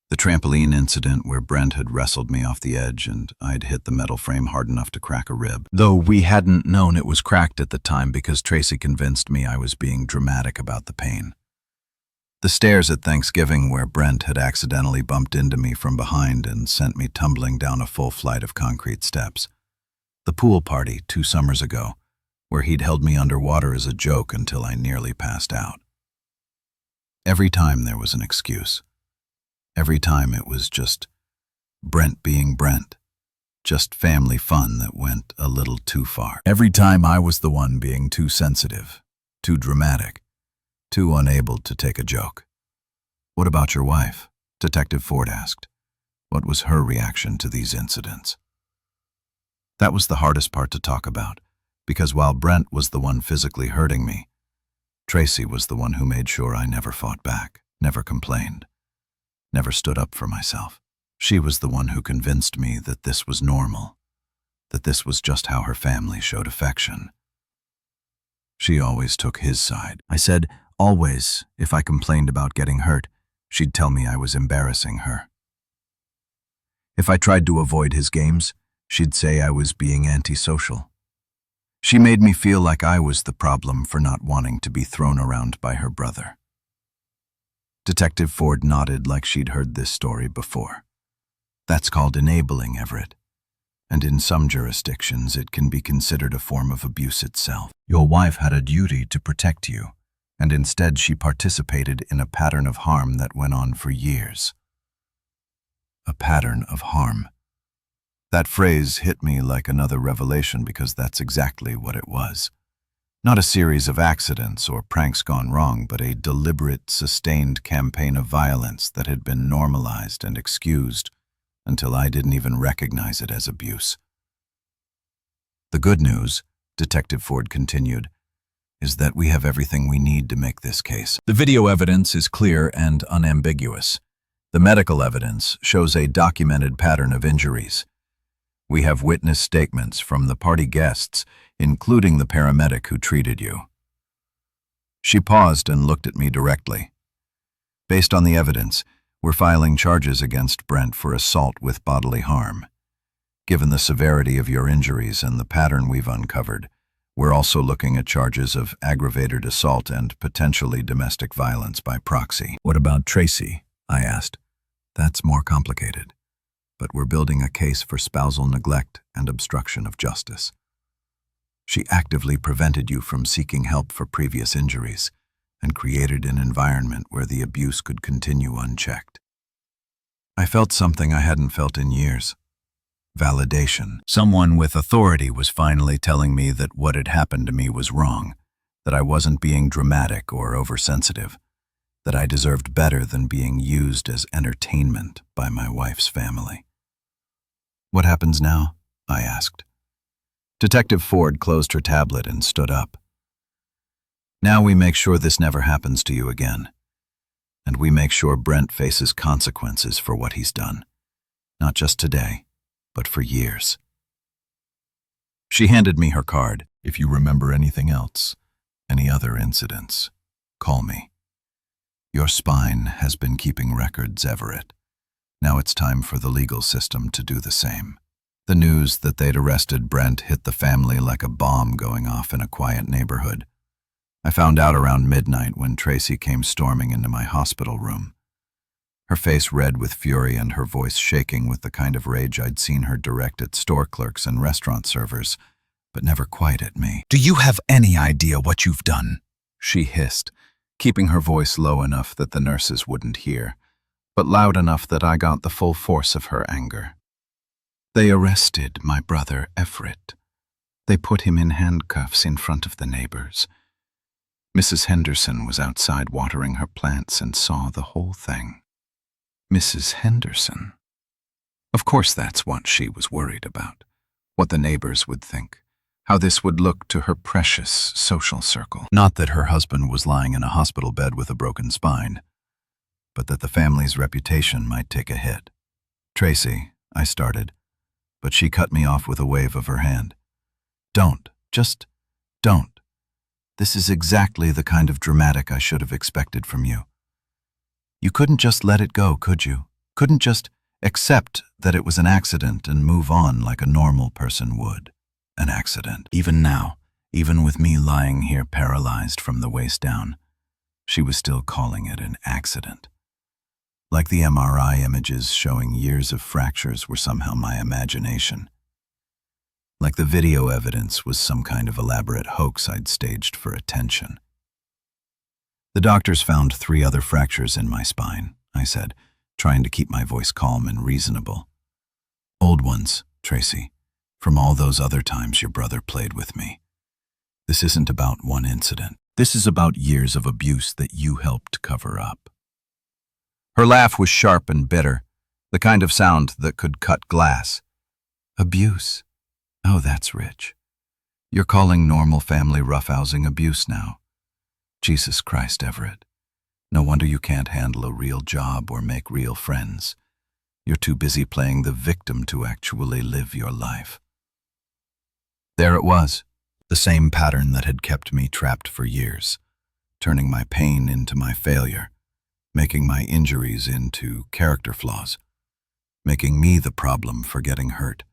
A: The trampoline incident where Brent had wrestled me off the edge and I'd hit the metal frame hard enough to crack a rib, though we hadn't known it was cracked at the time because Tracy convinced me I was being dramatic about the pain. The stairs at Thanksgiving where Brent had accidentally bumped into me from behind and sent me tumbling down a full flight of concrete steps. The pool party 2 summers ago, where he'd held me underwater as a joke until I nearly passed out. Every time there was an excuse. Every time it was just Brent being Brent, just family fun that went a little too far. Every time I was the one being too sensitive, too dramatic, too unable to take a joke. "What about your wife?" Detective Ford asked. "What was her reaction to these incidents?" That was the hardest part to talk about, because while Brent was the one physically hurting me, Tracy was the one who made sure I never fought back, never complained, never stood up for myself. She was the one who convinced me that this was normal, that this was just how her family showed affection. She always took his side. I said, always, if I complained about getting hurt, she'd tell me I was embarrassing her. If I tried to avoid his games, she'd say I was being antisocial. She made me feel like I was the problem for not wanting to be thrown around by her brother. Detective Ford nodded like she'd heard this story before. That's called enabling, Everett. and in some jurisdictions it can be considered a form of abuse itself. Your wife had a duty to protect you, and instead she participated in a pattern of harm that went on for years. A pattern of harm. That phrase hit me like another revelation because that's exactly what it was. Not a series of accidents or pranks gone wrong, but a deliberate, sustained campaign of violence that had been normalized and excused until I didn't even recognize it as abuse. The good news, Detective Ford continued, is that we have everything we need to make this case. The video evidence is clear and unambiguous. The medical evidence shows a documented pattern of injuries. We have witness statements from the party guests, including the paramedic who treated you. She paused and looked at me directly. Based on the evidence, we're filing charges against Brent for assault with bodily harm. Given the severity of your injuries and the pattern we've uncovered, we're also looking at charges of aggravated assault and potentially domestic violence by proxy. What about Tracy? I asked. That's more complicated, but we're building a case for spousal neglect and obstruction of justice. She actively prevented you from seeking help for previous injuries and created an environment where the abuse could continue unchecked. I felt something I hadn't felt in years. Validation. Someone with authority was finally telling me that what had happened to me was wrong, that I wasn't being dramatic or oversensitive, that I deserved better than being used as entertainment by my wife's family. What happens now? I asked. Detective Ford closed her tablet and stood up. Now we make sure this never happens to you again, and we make sure Brent faces consequences for what he's done, not just today, but for years. She handed me her card. If you remember anything else, any other incidents, call me. Your spine has been keeping records, Everett. Now it's time for the legal system to do the same. The news that they'd arrested Brent hit the family like a bomb going off in a quiet neighborhood. I found out around midnight when Tracy came storming into my hospital room. Her face red with fury and her voice shaking with the kind of rage I'd seen her direct at store clerks and restaurant servers, but never quite at me. "Do you have any idea what you've done?" she hissed, keeping her voice low enough that the nurses wouldn't hear, but loud enough that I got the full force of her anger. "They arrested my brother Everett. They put him in handcuffs in front of the neighbors. Mrs. Henderson was outside watering her plants and saw the whole thing." Mrs. Henderson. Of course that's what she was worried about, what the neighbors would think, how this would look to her precious social circle. Not that her husband was lying in a hospital bed with a broken spine, but that the family's reputation might take a hit. "Tracy," I started, but she cut me off with a wave of her hand. Just don't. This is exactly the kind of dramatic I should have expected from you. You couldn't just let it go, could you? Couldn't just accept that it was an accident and move on like a normal person would. An accident. Even now, even with me lying here paralyzed from the waist down, she was still calling it an accident. Like the MRI images showing years of fractures were somehow my imagination. Like the video evidence was some kind of elaborate hoax I'd staged for attention. "The doctors found 3 other fractures in my spine," I said, trying to keep my voice calm and reasonable. "Old ones, Tracy, from all those other times your brother played with me. This isn't about one incident. This is about years of abuse that you helped cover up." Her laugh was sharp and bitter, the kind of sound that could cut glass. "Abuse? Oh, that's rich. You're calling normal family roughhousing abuse now. Jesus Christ, Everett. No wonder you can't handle a real job or make real friends. You're too busy playing the victim to actually live your life." There it was, the same pattern that had kept me trapped for years, turning my pain into my failure, making my injuries into character flaws, making me the problem for getting hurt,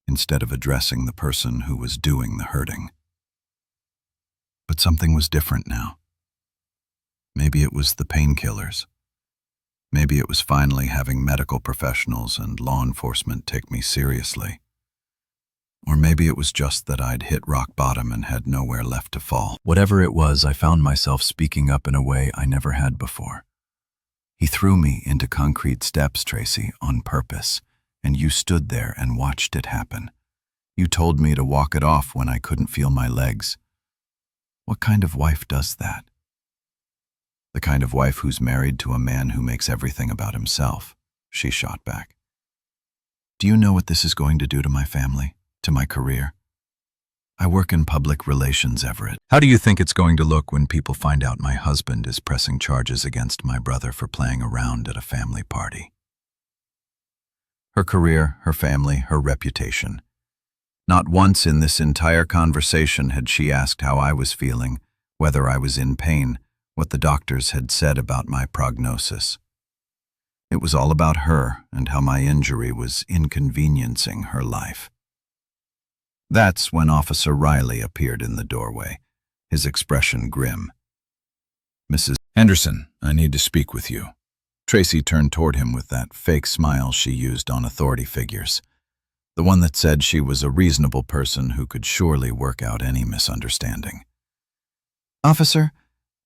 A: instead of addressing the person who was doing the hurting. But something was different now. Maybe it was the painkillers. Maybe it was finally having medical professionals and law enforcement take me seriously. Or maybe it was just that I'd hit rock bottom and had nowhere left to fall. Whatever it was, I found myself speaking up in a way I never had before. He threw me into concrete steps, Tracy, on purpose, and you stood there and watched it happen. You told me to walk it off when I couldn't feel my legs. What kind of wife does that? The kind of wife who's married to a man who makes everything about himself, she shot back. Do you know what this is going to do to my family, to my career? I work in public relations, Everett. How do you think it's going to look when people find out my husband is pressing charges against my brother for playing around at a family party? Her career, her family, her reputation. Not once in this entire conversation had she asked how I was feeling, whether I was in pain, what the doctors had said about my prognosis. It was all about her and how my injury was inconveniencing her life. That's when Officer Riley appeared in the doorway, his expression grim. Mrs. Henderson, I need to speak with you. Tracy turned toward him with that fake smile she used on authority figures, the one that said she was a reasonable person who could surely work out any misunderstanding. Officer,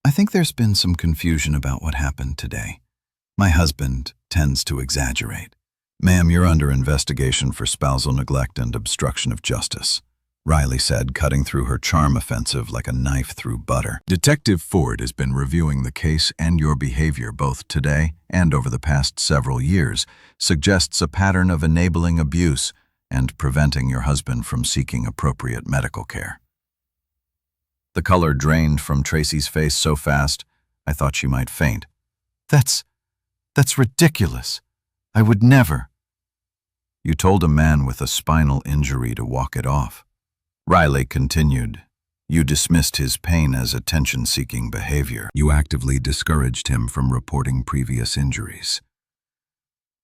A: I think there's been some confusion about what happened today. My husband tends to exaggerate. Ma'am, you're under investigation for spousal neglect and obstruction of justice, Riley said, cutting through her charm offensive like a knife through butter. Detective Ford has been reviewing the case, and your behavior both today and over the past several years suggests a pattern of enabling abuse and preventing your husband from seeking appropriate medical care. The color drained from Tracy's face so fast, I thought she might faint. That's ridiculous. I would never. You told a man with a spinal injury to walk it off. Riley continued. You dismissed his pain as attention-seeking behavior. You actively discouraged him from reporting previous injuries.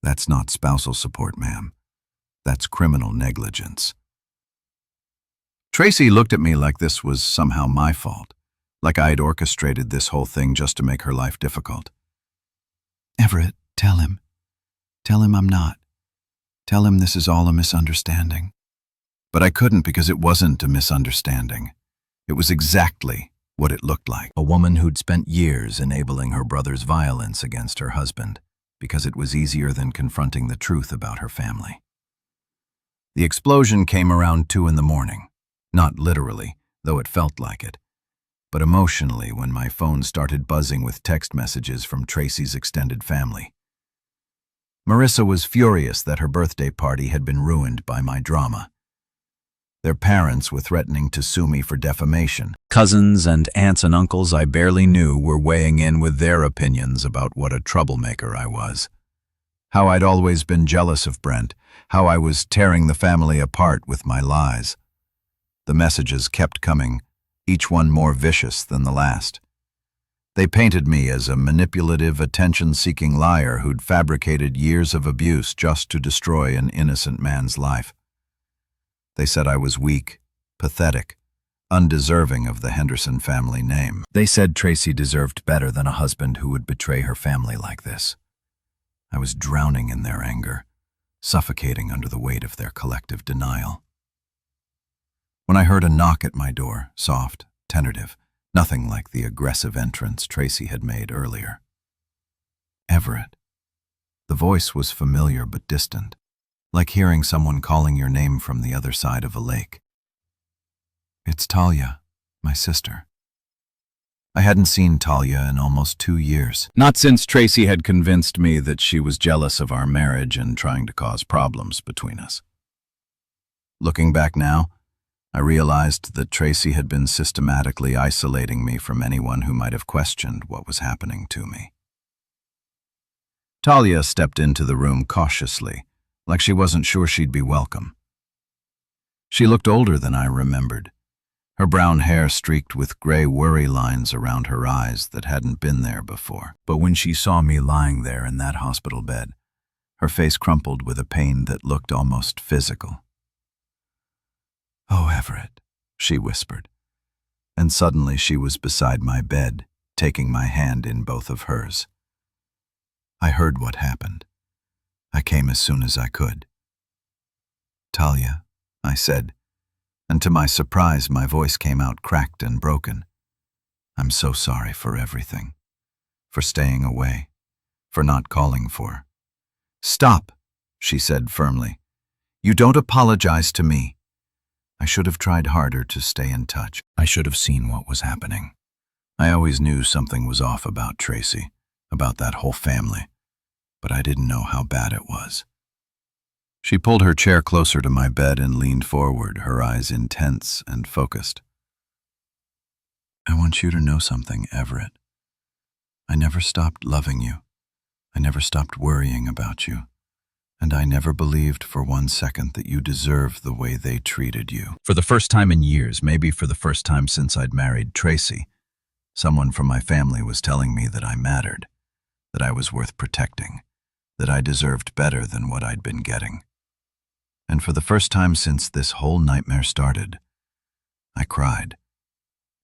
A: That's not spousal support, ma'am. That's criminal negligence. Tracy looked at me like this was somehow my fault, like I'd orchestrated this whole thing just to make her life difficult. Everett, tell him. Tell him I'm not. Tell him this is all a misunderstanding. But I couldn't because it wasn't a misunderstanding. It was exactly what it looked like. A woman who'd spent years enabling her brother's violence against her husband because it was easier than confronting the truth about her family. The explosion came around 2 in the morning. Not literally, though it felt like it, but emotionally when my phone started buzzing with text messages from Tracy's extended family. Marissa was furious that her birthday party had been ruined by my drama. Their parents were threatening to sue me for defamation. Cousins and aunts and uncles I barely knew were weighing in with their opinions about what a troublemaker I was. How I'd always been jealous of Brent, how I was tearing the family apart with my lies. The messages kept coming, each one more vicious than the last. They painted me as a manipulative, attention-seeking liar who'd fabricated years of abuse just to destroy an innocent man's life. They said I was weak, pathetic, undeserving of the Henderson family name. They said Tracy deserved better than a husband who would betray her family like this. I was drowning in their anger, suffocating under the weight of their collective denial. When I heard a knock at my door, soft, tentative, nothing like the aggressive entrance Tracy had made earlier. Everett. The voice was familiar but distant, like hearing someone calling your name from the other side of a lake. It's Talia, my sister. I hadn't seen Talia in almost 2 years. Not since Tracy had convinced me that she was jealous of our marriage and trying to cause problems between us. Looking back now, I realized that Tracy had been systematically isolating me from anyone who might have questioned what was happening to me. Talia stepped into the room cautiously, like she wasn't sure she'd be welcome. She looked older than I remembered, her brown hair streaked with gray worry lines around her eyes that hadn't been there before. But when she saw me lying there in that hospital bed, her face crumpled with a pain that looked almost physical. "Oh, Everett," she whispered, and suddenly she was beside my bed, taking my hand in both of hers. I heard what happened. I came as soon as I could. "Talia," I said, And to my surprise, my voice came out cracked and broken. I'm so sorry for everything. For staying away. For not calling for. Stop, she said firmly. You don't apologize to me. I should have tried harder to stay in touch. I should have seen what was happening. I always knew something was off about Tracy, about that whole family, but I didn't know how bad it was. She pulled her chair closer to my bed and leaned forward, her eyes intense and focused. I want you to know something, Everett. I never stopped loving you. I never stopped worrying about you. And I never believed for 1 second that you deserved the way they treated you. For the first time in years, maybe for the first time since I'd married Tracy, someone from my family was telling me that I mattered, that I was worth protecting, that I deserved better than what I'd been getting. And for the first time since this whole nightmare started, I cried.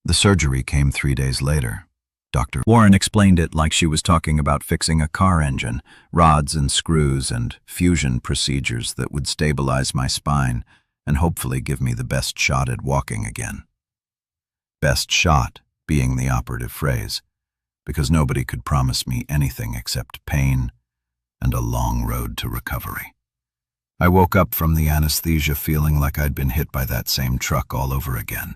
A: The surgery came 3 days later. Dr. Warren explained it like she was talking about fixing a car engine, rods and screws and fusion procedures that would stabilize my spine and hopefully give me the best shot at walking again. Best shot being the operative phrase, because nobody could promise me anything except pain and a long road to recovery. I woke up from the anesthesia feeling like I'd been hit by that same truck all over again.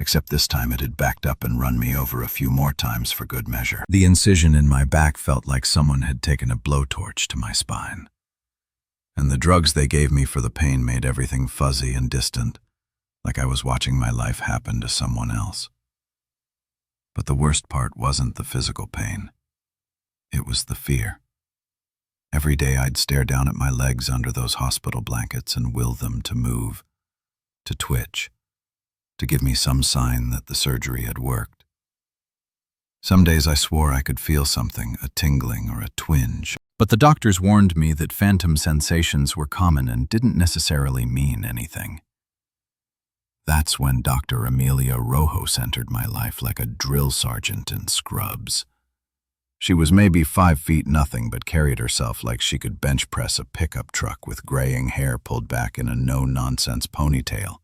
A: Except this time it had backed up and run me over a few more times for good measure. The incision in my back felt like someone had taken a blowtorch to my spine. And the drugs they gave me for the pain made everything fuzzy and distant, like I was watching my life happen to someone else. But the worst part wasn't the physical pain. It was the fear. Every day I'd stare down at my legs under those hospital blankets and will them to move, to twitch, to give me some sign that the surgery had worked. Some days I swore I could feel something, a tingling or a twinge, but the doctors warned me that phantom sensations were common and didn't necessarily mean anything. That's when Dr. Amelia Rojos entered my life like a drill sergeant in scrubs. She was maybe 5 feet nothing, but carried herself like she could bench press a pickup truck with graying hair pulled back in a no-nonsense ponytail,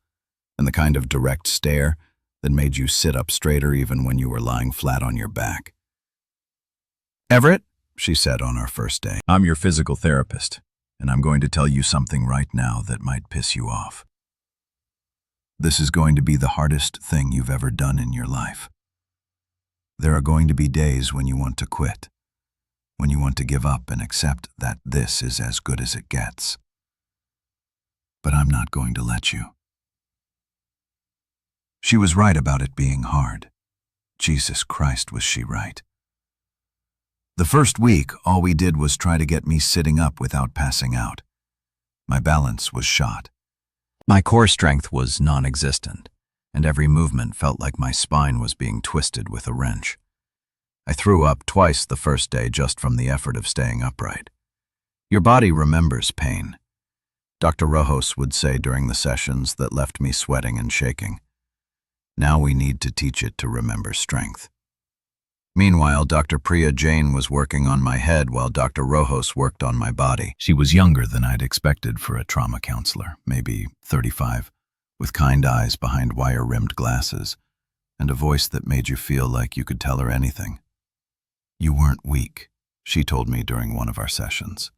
A: and the kind of direct stare that made you sit up straighter even when you were lying flat on your back. Everett, she said on our first day, I'm your physical therapist, and I'm going to tell you something right now that might piss you off. This is going to be the hardest thing you've ever done in your life. There are going to be days when you want to quit, when you want to give up and accept that this is as good as it gets. But I'm not going to let you. She was right about it being hard. Jesus Christ, was she right. The first week, all we did was try to get me sitting up without passing out. My balance was shot. My core strength was non-existent, and every movement felt like my spine was being twisted with a wrench. I threw up twice the first day just from the effort of staying upright. Your body remembers pain, Dr. Rojos would say during the sessions that left me sweating and shaking. Now we need to teach it to remember strength. Meanwhile, Dr. Priya Jain was working on my head while Dr. Rojos worked on my body. She was younger than I'd expected for a trauma counselor, maybe 35, with kind eyes behind wire-rimmed glasses, and a voice that made you feel like you could tell her anything. You weren't weak, she told me during one of our sessions.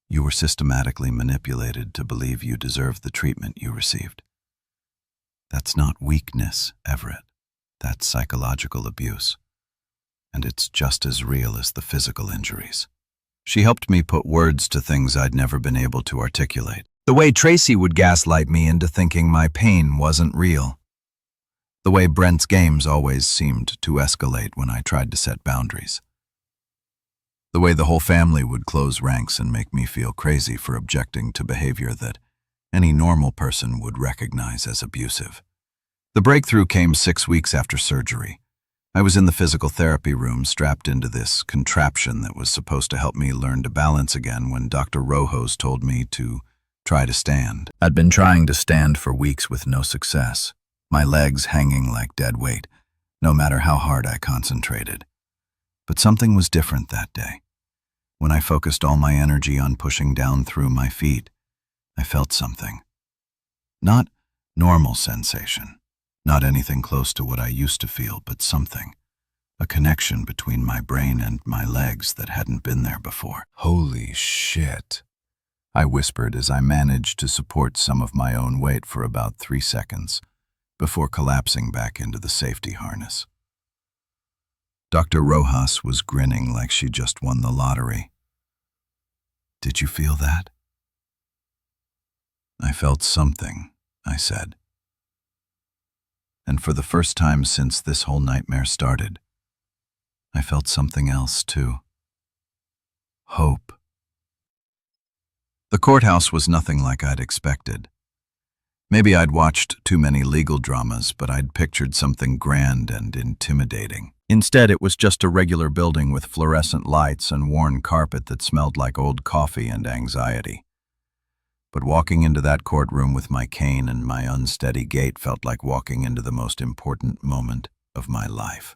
A: You were systematically manipulated to believe you deserved the treatment you received. That's not weakness, Everett. That's psychological abuse. And it's just as real as the physical injuries. She helped me put words to things I'd never been able to articulate. The way Tracy would gaslight me into thinking my pain wasn't real. The way Brent's games always seemed to escalate when I tried to set boundaries. The way the whole family would close ranks and make me feel crazy for objecting to behavior that any normal person would recognize as abusive. The breakthrough came 6 weeks after surgery. I was in the physical therapy room strapped into this contraption that was supposed to help me learn to balance again when Dr. Rojos told me to try to stand. I'd been trying to stand for weeks with no success, my legs hanging like dead weight, no matter how hard I concentrated. But something was different that day. When I focused all my energy on pushing down through my feet, I felt something. Not normal sensation, not anything close to what I used to feel, but something. A connection between my brain and my legs that hadn't been there before. "Holy shit," I whispered as I managed to support some of my own weight for about 3 seconds before collapsing back into the safety harness. Dr. Rojas was grinning like she just won the lottery. "Did you feel that?" "I felt something," I said. And for the first time since this whole nightmare started, I felt something else too. Hope. The courthouse was nothing like I'd expected. Maybe I'd watched too many legal dramas, but I'd pictured something grand and intimidating. Instead, it was just a regular building with fluorescent lights and worn carpet that smelled like old coffee and anxiety. But walking into that courtroom with my cane and my unsteady gait felt like walking into the most important moment of my life.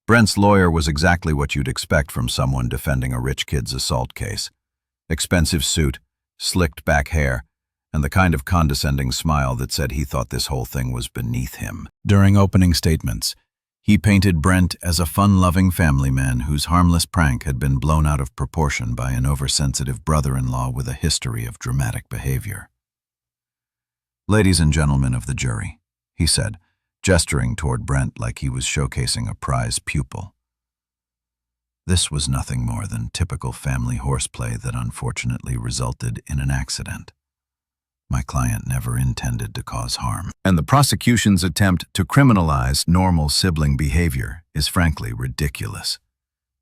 A: Brent's lawyer was exactly what you'd expect from someone defending a rich kid's assault case. Expensive suit, slicked back hair, and the kind of condescending smile that said he thought this whole thing was beneath him. During opening statements, he painted Brent as a fun-loving family man whose harmless prank had been blown out of proportion by an oversensitive brother-in-law with a history of dramatic behavior. "Ladies and gentlemen of the jury," he said, gesturing toward Brent like he was showcasing a prize pupil. This was nothing more than typical family horseplay that unfortunately resulted in an accident. My client never intended to cause harm, and the prosecution's attempt to criminalize normal sibling behavior is frankly ridiculous.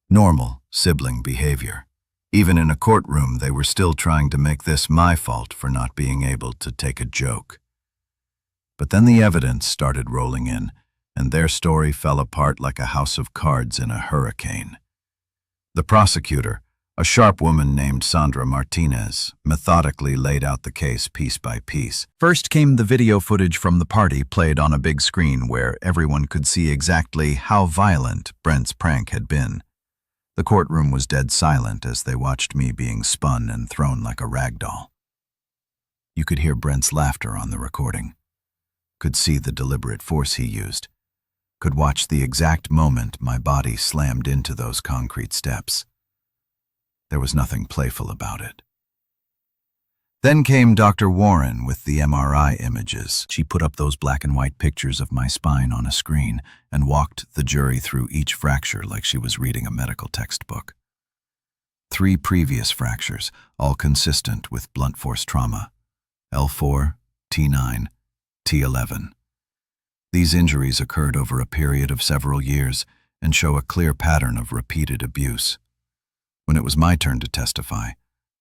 A: Normal sibling behavior. Even in a courtroom, they were still trying to make this my fault for not being able to take a joke. But then the evidence started rolling in, and their story fell apart like a house of cards in a hurricane. The prosecutor, a sharp woman named Sandra Martinez, methodically laid out the case piece by piece. First came the video footage from the party played on a big screen where everyone could see exactly how violent Brent's prank had been. The courtroom was dead silent as they watched me being spun and thrown like a rag doll. You could hear Brent's laughter on the recording. Could see the deliberate force he used. Could watch the exact moment my body slammed into those concrete steps. There was nothing playful about it. Then came Dr. Warren with the MRI images. She put up those black and white pictures of my spine on a screen and walked the jury through each fracture like she was reading a medical textbook. 3 previous fractures, all consistent with blunt force trauma. L4, T9, T11. These injuries occurred over a period of several years and show a clear pattern of repeated abuse. When it was my turn to testify,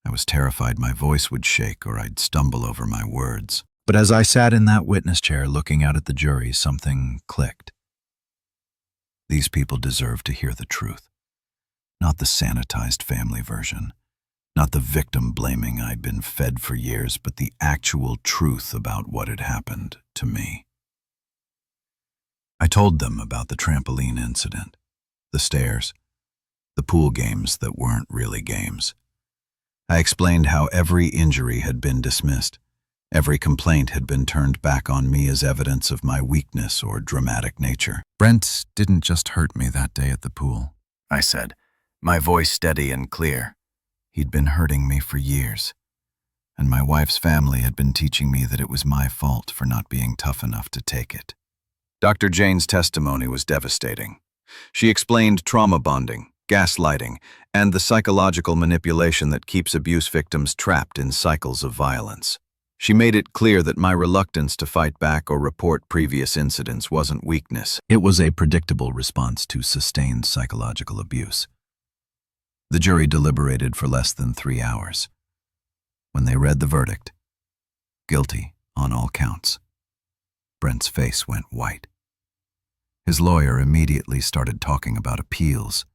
A: I was terrified my voice would shake or I'd stumble over my words. But as I sat in that witness chair looking out at the jury, something clicked. These people deserve to hear the truth. Not the sanitized family version. Not the victim blaming I'd been fed for years, but the actual truth about what had happened to me. I told them about the trampoline incident, the stairs, the pool games that weren't really games. I explained how every injury had been dismissed. Every complaint had been turned back on me as evidence of my weakness or dramatic nature. "Brent didn't just hurt me that day at the pool," I said, my voice steady and clear. He'd been hurting me for years, and my wife's family had been teaching me that it was my fault for not being tough enough to take it. Dr. Jane's testimony was devastating. She explained trauma bonding, gaslighting, and the psychological manipulation that keeps abuse victims trapped in cycles of violence. She made it clear that my reluctance to fight back or report previous incidents wasn't weakness. It was a predictable response to sustained psychological abuse. The jury deliberated for less than 3 hours. When they read the verdict, guilty on all counts, Brent's face went white. His lawyer immediately started talking about appeals,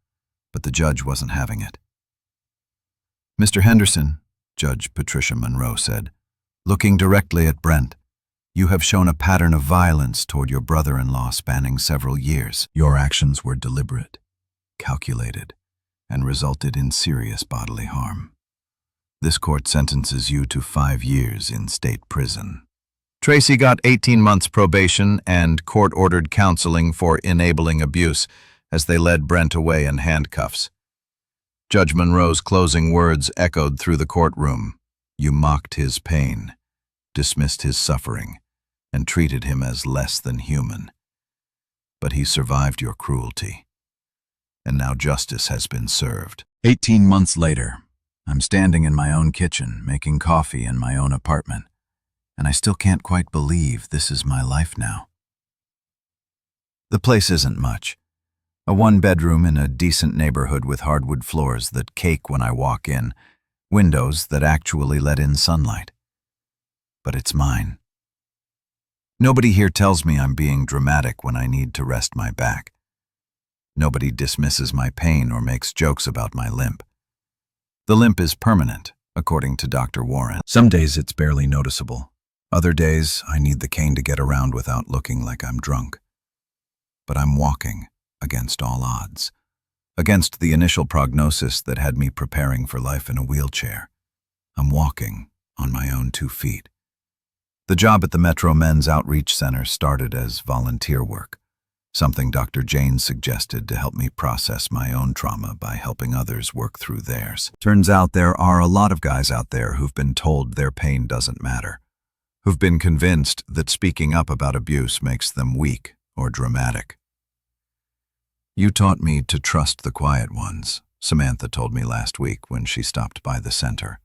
A: but the judge wasn't having it. "Mr. Henderson," Judge Patricia Monroe said, looking directly at Brent, "you have shown a pattern of violence toward your brother-in-law spanning several years. Your actions were deliberate, calculated, and resulted in serious bodily harm. This court sentences you to 5 years in state prison." Tracy got 18 months probation and court-ordered counseling for enabling abuse as they led Brent away in handcuffs. Judge Monroe's closing words echoed through the courtroom. You mocked his pain, dismissed his suffering, and treated him as less than human. But he survived your cruelty, and now justice has been served. 18 months later, I'm standing in my own kitchen, making coffee in my own apartment, and I still can't quite believe this is my life now. The place isn't much. A one-bedroom in a decent neighborhood with hardwood floors that cake when I walk in, windows that actually let in sunlight. But it's mine. Nobody here tells me I'm being dramatic when I need to rest my back. Nobody dismisses my pain or makes jokes about my limp. The limp is permanent, according to Dr. Warren. Some days it's barely noticeable. Other days I need the cane to get around without looking like I'm drunk. But I'm walking against all odds, against the initial prognosis that had me preparing for life in a wheelchair. I'm walking on my own 2 feet. The job at the Metro Men's Outreach Center started as volunteer work, something Dr. Jane suggested to help me process my own trauma by helping others work through theirs. Turns out there are a lot of guys out there who've been told their pain doesn't matter, who've been convinced that speaking up about abuse makes them weak or dramatic. You taught me to trust the quiet ones, Samantha told me last week when she stopped by the center.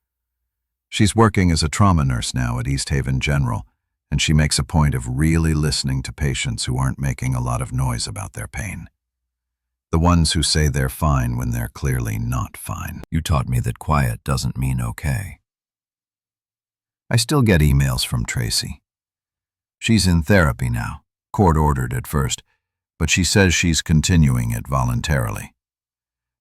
A: She's working as a trauma nurse now at East Haven General, and she makes a point of really listening to patients who aren't making a lot of noise about their pain. The ones who say they're fine when they're clearly not fine. You taught me that quiet doesn't mean okay. I still get emails from Tracy. She's in therapy now, court-ordered at first, but she says she's continuing it voluntarily.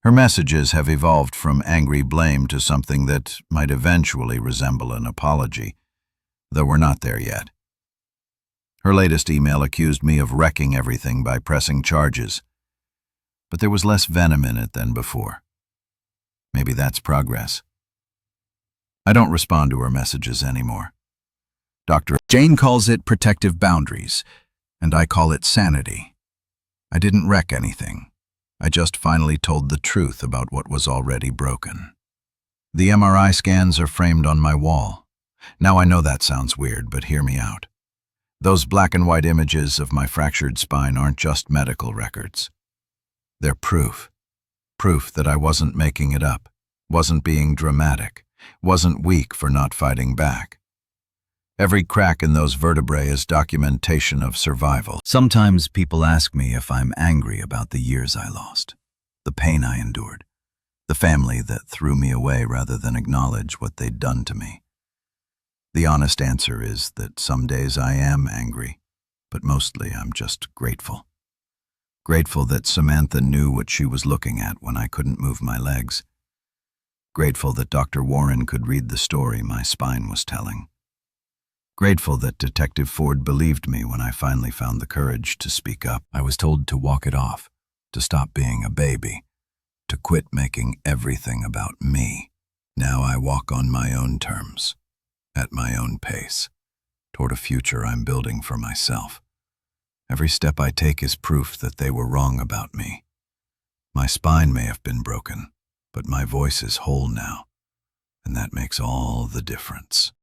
A: Her messages have evolved from angry blame to something that might eventually resemble an apology, though we're not there yet. Her latest email accused me of wrecking everything by pressing charges, but there was less venom in it than before. Maybe that's progress. I don't respond to her messages anymore. Dr. Jane calls it protective boundaries, and I call it sanity. I didn't wreck anything. I just finally told the truth about what was already broken. The MRI scans are framed on my wall. Now I know that sounds weird, but hear me out. Those black and white images of my fractured spine aren't just medical records. They're proof. Proof that I wasn't making it up, wasn't being dramatic, wasn't weak for not fighting back. Every crack in those vertebrae is documentation of survival. Sometimes people ask me if I'm angry about the years I lost, the pain I endured, the family that threw me away rather than acknowledge what they'd done to me. The honest answer is that some days I am angry, but mostly I'm just grateful. Grateful that Samantha knew what she was looking at when I couldn't move my legs. Grateful that Dr. Warren could read the story my spine was telling. Grateful that Detective Ford believed me when I finally found the courage to speak up. I was told to walk it off, to stop being a baby, to quit making everything about me. Now I walk on my own terms, at my own pace, toward a future I'm building for myself. Every step I take is proof that they were wrong about me. My spine may have been broken, but my voice is whole now, and that makes all the difference.